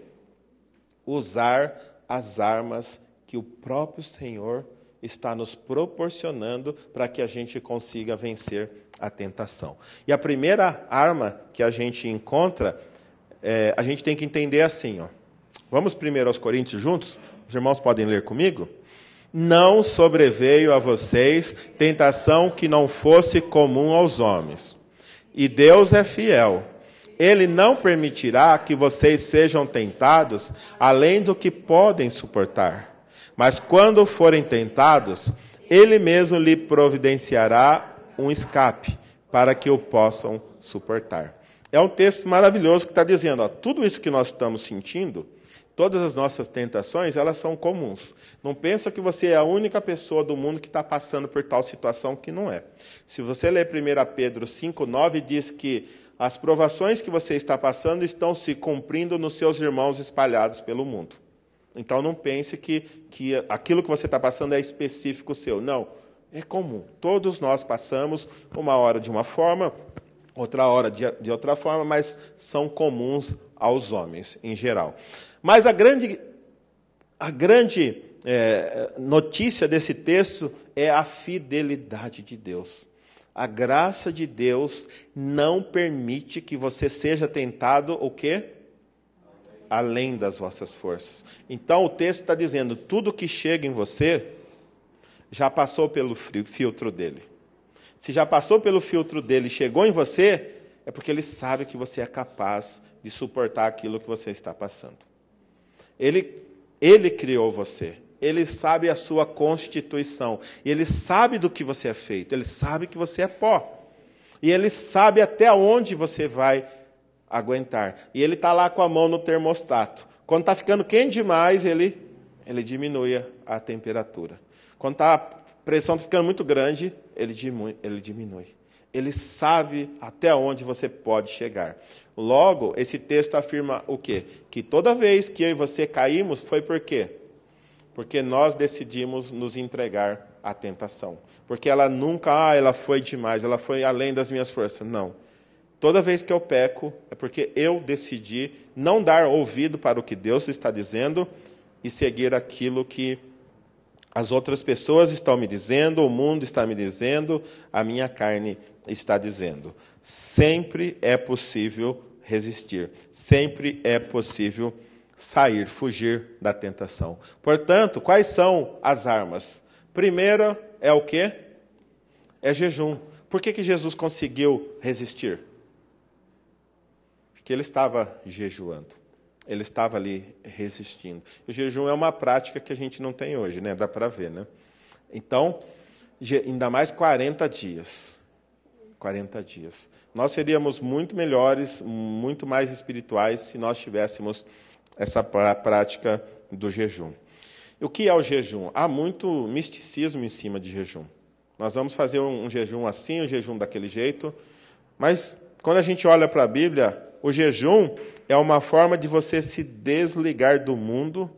Usar as armas que o próprio Senhor está nos proporcionando para que a gente consiga vencer a tentação. E a primeira arma que a gente encontra, a gente tem que entender assim. Vamos primeiro aos Coríntios juntos? Os irmãos podem ler comigo? Não sobreveio a vocês tentação que não fosse comum aos homens. E Deus é fiel. Ele não permitirá que vocês sejam tentados além do que podem suportar. Mas quando forem tentados, Ele mesmo lhe providenciará um escape para que o possam suportar. É um texto maravilhoso que está dizendo, tudo isso que nós estamos sentindo, todas as nossas tentações, elas são comuns. Não pensa que você é a única pessoa do mundo que está passando por tal situação que não é. Se você ler 1 Pedro 5,9, diz que as provações que você está passando estão se cumprindo nos seus irmãos espalhados pelo mundo. Então não pense que aquilo que você está passando é específico seu. Não, é comum. Todos nós passamos, uma hora de uma forma, outra hora de outra forma, mas são comuns aos homens em geral. Mas a grande notícia desse texto é a fidelidade de Deus. A graça de Deus não permite que você seja tentado o quê? Além das vossas forças. Então o texto está dizendo, tudo que chega em você já passou pelo filtro dele. Se já passou pelo filtro dele e chegou em você, é porque ele sabe que você é capaz de suportar aquilo que você está passando. Ele criou você. Ele sabe a sua constituição. Ele sabe do que você é feito. Ele sabe que você é pó. E ele sabe até onde você vai aguentar. E ele está lá com a mão no termostato. Quando está ficando quente demais, ele diminui a temperatura. Quando a pressão está ficando muito grande, ele diminui. Ele sabe até onde você pode chegar. Logo, esse texto afirma o quê? Que toda vez que eu e você caímos, foi por quê? Porque nós decidimos nos entregar à tentação. Porque ela nunca, ela foi demais, ela foi além das minhas forças. Não. Toda vez que eu peco, é porque eu decidi não dar ouvido para o que Deus está dizendo e seguir aquilo que as outras pessoas estão me dizendo, o mundo está me dizendo, a minha carne está dizendo. Sempre é possível resistir. Sempre é possível sair, fugir da tentação. Portanto, quais são as armas? Primeira é o quê? É jejum. Por que Jesus conseguiu resistir? Porque ele estava jejuando. Ele estava ali resistindo. O jejum é uma prática que a gente não tem hoje, né? Dá para ver, né? Então, ainda mais 40 dias. 40 dias. Nós seríamos muito melhores, muito mais espirituais se nós tivéssemos essa prática do jejum. O que é o jejum? Há muito misticismo em cima de jejum. Nós vamos fazer um jejum assim, um jejum daquele jeito, mas quando a gente olha para a Bíblia, o jejum é uma forma de você se desligar do mundo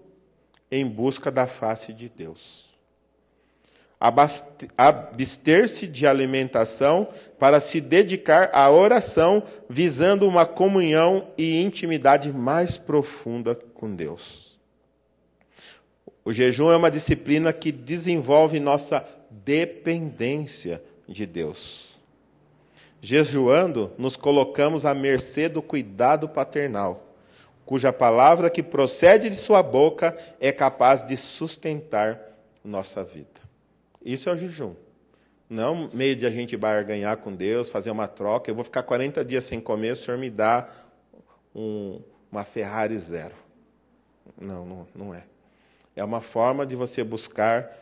em busca da face de Deus. Abster-se de alimentação para se dedicar à oração, visando uma comunhão e intimidade mais profunda com Deus. O jejum é uma disciplina que desenvolve nossa dependência de Deus. Jejuando, nos colocamos à mercê do cuidado paternal, cuja palavra que procede de sua boca é capaz de sustentar nossa vida. Isso é o jejum. Não é um meio de a gente barganhar com Deus, fazer uma troca. Eu vou ficar 40 dias sem comer, o Senhor me dá uma Ferrari zero. Não é. É uma forma de você buscar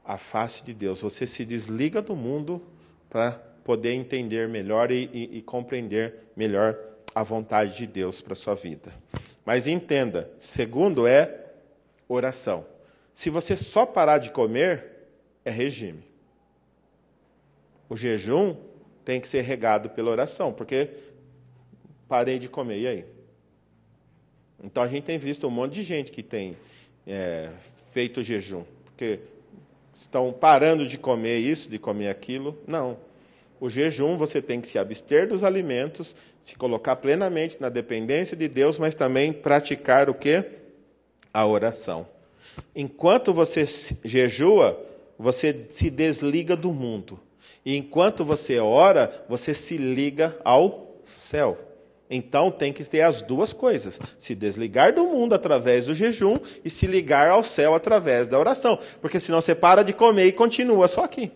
a face de Deus. Você se desliga do mundo para poder entender melhor e compreender melhor a vontade de Deus para a sua vida. Mas entenda, segundo é oração. Se você só parar de comer, é regime. O jejum tem que ser regado pela oração, porque parei de comer, e aí? Então a gente tem visto um monte de gente que tem feito jejum, porque estão parando de comer isso, de comer aquilo. Não. O jejum, você tem que se abster dos alimentos, se colocar plenamente na dependência de Deus, mas também praticar o quê? A oração. Enquanto você jejua, você se desliga do mundo. E enquanto você ora, você se liga ao céu. Então tem que ter as duas coisas. Se desligar do mundo através do jejum e se ligar ao céu através da oração. Porque senão você para de comer e continua só aqui.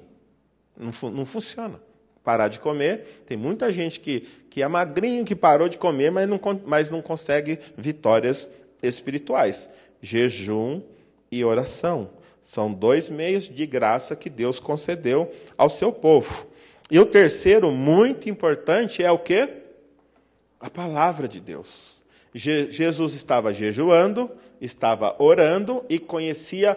Não funciona. Parar de comer. Tem muita gente que é magrinho, que parou de comer, mas não consegue vitórias espirituais. Jejum e oração. São dois meios de graça que Deus concedeu ao seu povo. E o terceiro, muito importante, é o quê? A palavra de Deus. Jesus estava jejuando, estava orando e conhecia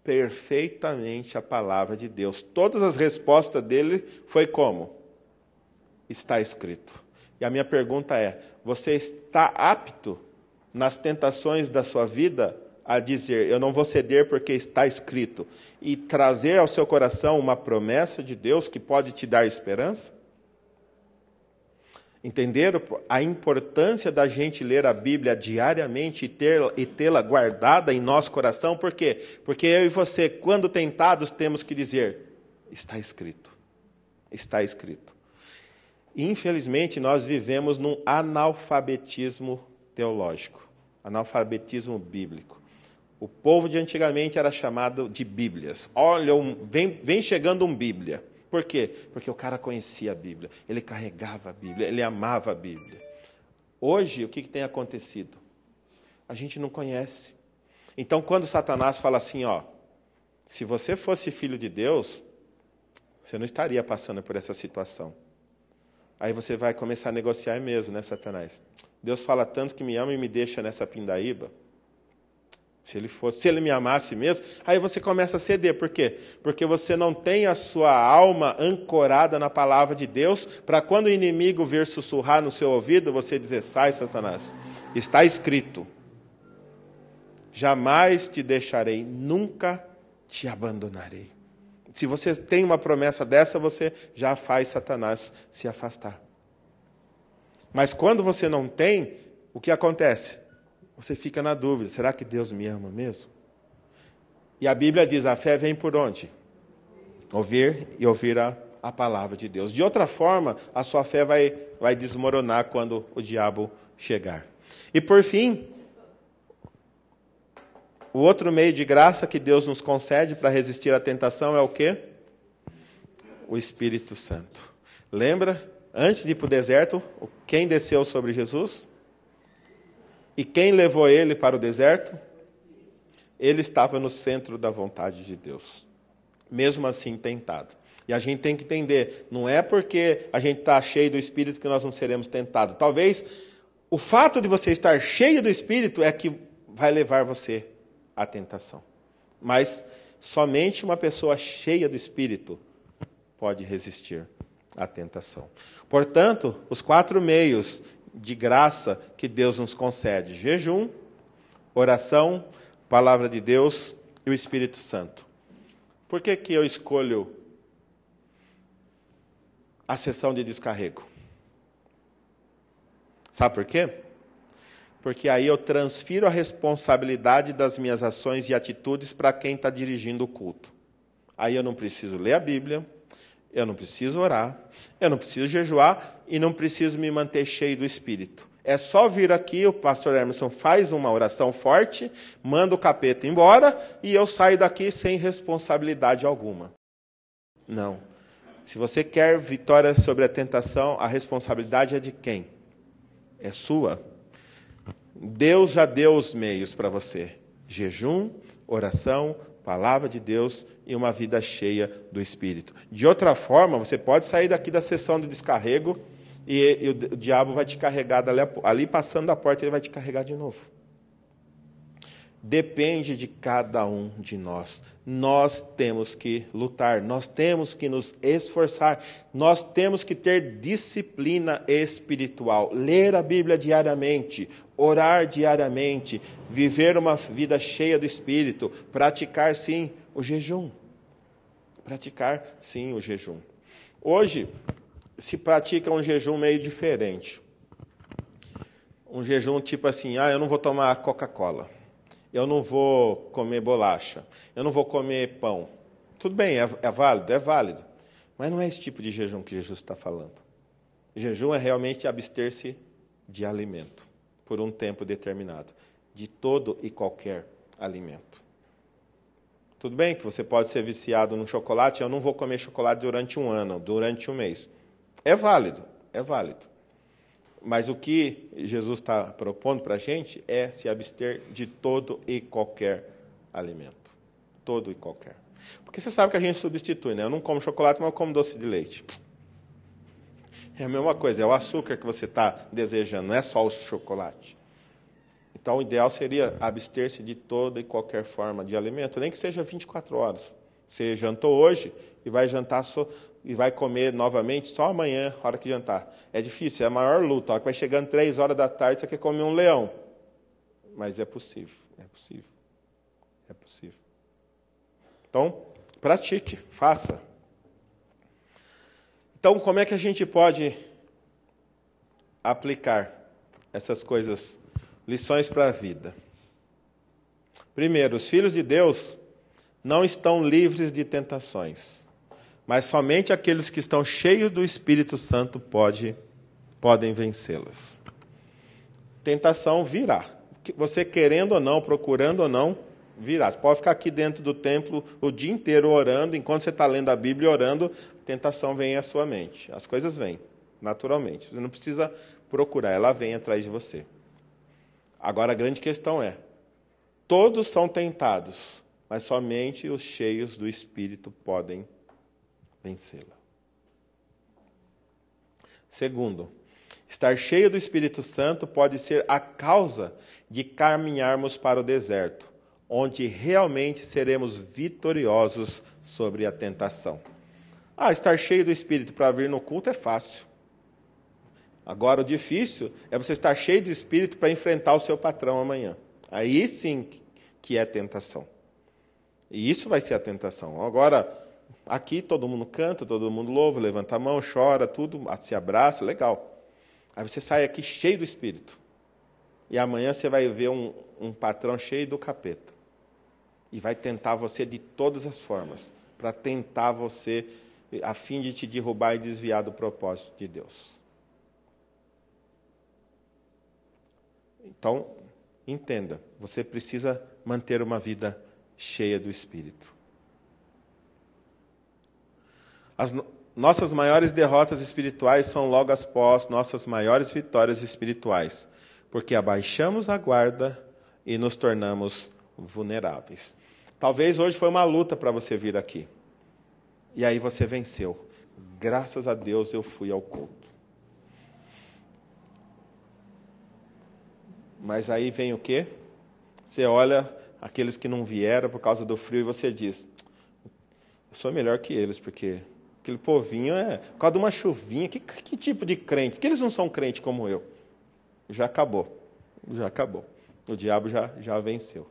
perfeitamente a palavra de Deus. Todas as respostas dele foi como? Está escrito. E a minha pergunta é, você está apto nas tentações da sua vida a dizer, eu não vou ceder porque está escrito, e trazer ao seu coração uma promessa de Deus que pode te dar esperança? Entenderam a importância da gente ler a Bíblia diariamente e tê-la guardada em nosso coração? Por quê? Porque eu e você, quando tentados, temos que dizer, está escrito. Está escrito. Infelizmente, nós vivemos num analfabetismo teológico, analfabetismo bíblico. O povo de antigamente era chamado de Bíblias. Olha, vem chegando um Bíblia. Por quê? Porque o cara conhecia a Bíblia, ele carregava a Bíblia, ele amava a Bíblia. Hoje, o que tem acontecido? A gente não conhece. Então, quando Satanás fala assim, se você fosse filho de Deus, você não estaria passando por essa situação. Aí você vai começar a negociar mesmo, né, Satanás? Deus fala tanto que me ama e me deixa nessa pindaíba. Se ele me amasse mesmo, aí você começa a ceder. Por quê? Porque você não tem a sua alma ancorada na palavra de Deus, para quando o inimigo vir sussurrar no seu ouvido, você dizer, sai, Satanás, está escrito. jamais te deixarei, nunca te abandonarei. Se você tem uma promessa dessa, você já faz Satanás se afastar. Mas quando você não tem, o que acontece? Você fica na dúvida, será que Deus me ama mesmo? E a Bíblia diz, a fé vem por onde? Ouvir e ouvir a palavra de Deus. De outra forma, a sua fé vai desmoronar quando o diabo chegar. E por fim, o outro meio de graça que Deus nos concede para resistir à tentação é o quê? O Espírito Santo. Lembra, antes de ir para o deserto, quem desceu sobre Jesus? E quem levou ele para o deserto? Ele estava no centro da vontade de Deus. Mesmo assim tentado. E a gente tem que entender, não é porque a gente está cheio do Espírito que nós não seremos tentados. Talvez o fato de você estar cheio do Espírito é que vai levar você à tentação. Mas somente uma pessoa cheia do Espírito pode resistir à tentação. Portanto, os 4 meios de graça que Deus nos concede: jejum, oração, palavra de Deus e o Espírito Santo. Por que eu escolho a sessão de descarrego? Sabe por quê? Porque aí eu transfiro a responsabilidade das minhas ações e atitudes para quem está dirigindo o culto. Aí eu não preciso ler a Bíblia, eu não preciso orar, eu não preciso jejuar e não preciso me manter cheio do Espírito. É só vir aqui, o pastor Emerson faz uma oração forte, manda o capeta embora e eu saio daqui sem responsabilidade alguma. Não. Se você quer vitória sobre a tentação, a responsabilidade é de quem? É sua. Deus já deu os meios para você. Jejum, oração, palavra de Deus e uma vida cheia do Espírito. De outra forma, você pode sair daqui da sessão de descarrego e o diabo vai te carregar ali passando da porta, ele vai te carregar de novo. Depende de cada um de nós. Nós temos que lutar, nós temos que nos esforçar, nós temos que ter disciplina espiritual, ler a Bíblia diariamente, orar diariamente, viver uma vida cheia do Espírito, praticar sim o jejum. Praticar sim o jejum. Hoje se pratica um jejum meio diferente. Um jejum tipo assim, eu não vou tomar Coca-Cola. Eu não vou comer bolacha, eu não vou comer pão. Tudo bem, é válido? É válido. Mas não é esse tipo de jejum que Jesus está falando. Jejum é realmente abster-se de alimento, por um tempo determinado, de todo e qualquer alimento. Tudo bem que você pode ser viciado no chocolate, eu não vou comer chocolate durante um ano, durante um mês. É válido, é válido. Mas o que Jesus está propondo para a gente é se abster de todo e qualquer alimento. Todo e qualquer. Porque você sabe que a gente substitui, né? Eu não como chocolate, mas eu como doce de leite. É a mesma coisa, é o açúcar que você está desejando, não é só o chocolate. Então, o ideal seria abster-se de toda e qualquer forma de alimento, nem que seja 24 horas. Você jantou hoje e vai jantar e vai comer novamente só amanhã, na hora que jantar. É difícil, é a maior luta. A hora que vai chegando 3 horas da tarde, você quer comer um leão. Mas é possível, é possível. É possível. Então, pratique, faça. Então, como é que a gente pode aplicar essas coisas, lições para a vida? Primeiro, os filhos de Deus não estão livres de tentações, mas somente aqueles que estão cheios do Espírito Santo podem vencê-las. Tentação virá. Você querendo ou não, procurando ou não, virá. Você pode ficar aqui dentro do templo o dia inteiro orando, enquanto você está lendo a Bíblia e orando, a tentação vem à sua mente. As coisas vêm, naturalmente. Você não precisa procurar, ela vem atrás de você. Agora a grande questão é, todos são tentados, mas somente os cheios do Espírito podem vencê-la. Segundo, estar cheio do Espírito Santo pode ser a causa de caminharmos para o deserto, onde realmente seremos vitoriosos sobre a tentação. Estar cheio do Espírito para vir no culto é fácil. Agora, o difícil é você estar cheio de Espírito para enfrentar o seu patrão amanhã. Aí sim que é tentação. E isso vai ser a tentação. Agora, aqui todo mundo canta, todo mundo louva, levanta a mão, chora, tudo, se abraça, legal. Aí você sai aqui cheio do Espírito. E amanhã você vai ver um patrão cheio do capeta. E vai tentar você de todas as formas, para tentar você, a fim de te derrubar e desviar do propósito de Deus. Então, entenda, você precisa manter uma vida cheia do Espírito. As nossas maiores derrotas espirituais são logo após nossas maiores vitórias espirituais, porque abaixamos a guarda e nos tornamos vulneráveis. Talvez hoje foi uma luta para você vir aqui. E aí você venceu. Graças a Deus eu fui ao culto. Mas aí vem o quê? Você olha aqueles que não vieram por causa do frio e você diz, eu sou melhor que eles, porque aquele povinho por causa de uma chuvinha. Que tipo de crente? Porque eles não são crente como eu. Já acabou. Já acabou. O diabo já venceu.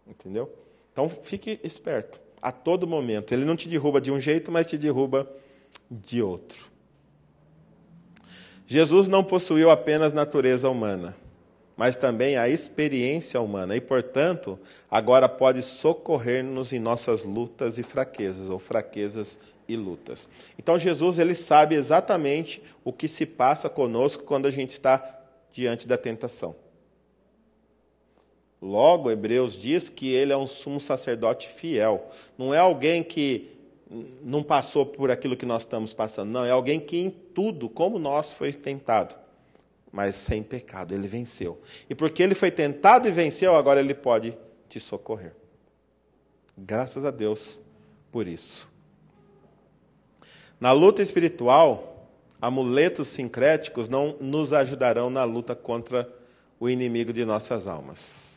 Entendeu? Então, fique esperto. A todo momento. Ele não te derruba de um jeito, mas te derruba de outro. Jesus não possuiu apenas natureza humana, mas também a experiência humana. E, portanto, agora pode socorrer-nos em nossas lutas e fraquezas, ou fraquezas e lutas. Então, Jesus ele sabe exatamente o que se passa conosco quando a gente está diante da tentação. Logo, Hebreus diz que ele é um sumo sacerdote fiel. Não é alguém que não passou por aquilo que nós estamos passando. Não, é alguém que em tudo, como nós, foi tentado. Mas sem pecado, ele venceu. E porque ele foi tentado e venceu, agora ele pode te socorrer. Graças a Deus por isso. Na luta espiritual, amuletos sincréticos não nos ajudarão na luta contra o inimigo de nossas almas.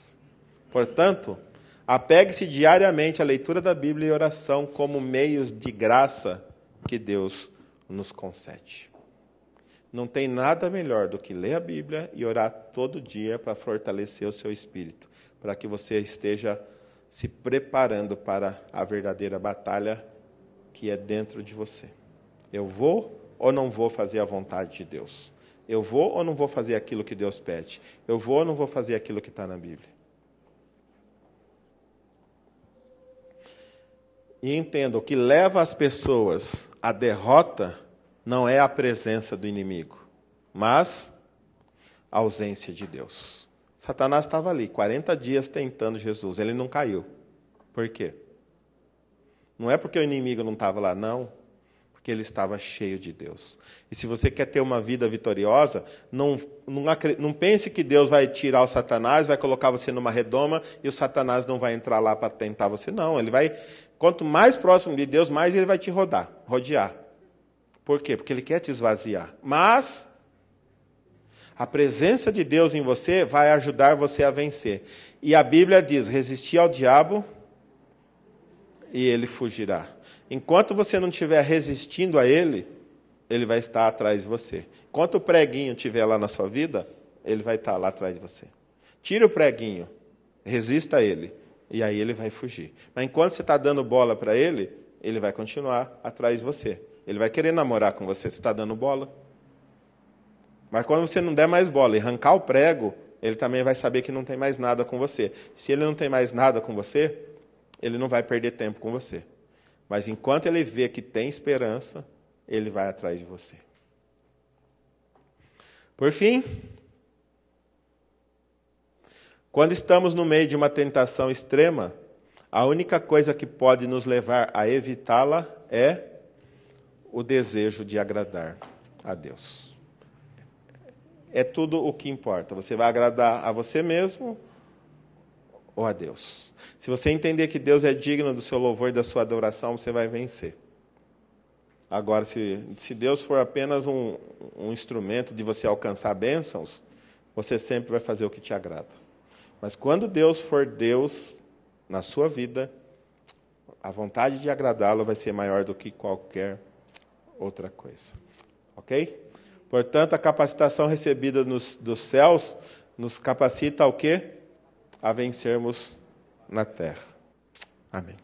Portanto, apegue-se diariamente à leitura da Bíblia e oração como meios de graça que Deus nos concede. Não tem nada melhor do que ler a Bíblia e orar todo dia para fortalecer o seu espírito, para que você esteja se preparando para a verdadeira batalha que é dentro de você. Eu vou ou não vou fazer a vontade de Deus? Eu vou ou não vou fazer aquilo que Deus pede? Eu vou ou não vou fazer aquilo que está na Bíblia? E entenda, o que leva as pessoas à derrota não é a presença do inimigo, mas a ausência de Deus. Satanás estava ali, 40 dias tentando Jesus, ele não caiu. Por quê? Não é porque o inimigo não estava lá, não, porque ele estava cheio de Deus. E se você quer ter uma vida vitoriosa, não pense que Deus vai tirar o Satanás, vai colocar você numa redoma e o Satanás não vai entrar lá para tentar você. Não, ele vai... Quanto mais próximo de Deus, mais ele vai te rodear. Por quê? Porque ele quer te esvaziar. Mas a presença de Deus em você vai ajudar você a vencer. E a Bíblia diz, resistir ao diabo e ele fugirá. Enquanto você não estiver resistindo a ele, ele vai estar atrás de você. Enquanto o preguinho estiver lá na sua vida, ele vai estar lá atrás de você. Tira o preguinho, resista a ele. E aí ele vai fugir. Mas enquanto você está dando bola para ele, ele vai continuar atrás de você. Ele vai querer namorar com você. Você está dando bola. Mas quando você não der mais bola e arrancar o prego, ele também vai saber que não tem mais nada com você. Se ele não tem mais nada com você, ele não vai perder tempo com você. Mas enquanto ele vê que tem esperança, ele vai atrás de você. Por fim, quando estamos no meio de uma tentação extrema, a única coisa que pode nos levar a evitá-la é o desejo de agradar a Deus. É tudo o que importa. Você vai agradar a você mesmo ou a Deus. Se você entender que Deus é digno do seu louvor e da sua adoração, você vai vencer. Agora, se Deus for apenas um instrumento de você alcançar bênçãos, você sempre vai fazer o que te agrada. Mas quando Deus for Deus na sua vida, a vontade de agradá-lo vai ser maior do que qualquer outra coisa. Ok? Portanto, a capacitação recebida dos céus nos capacita ao quê? a vencermos na terra. Amém.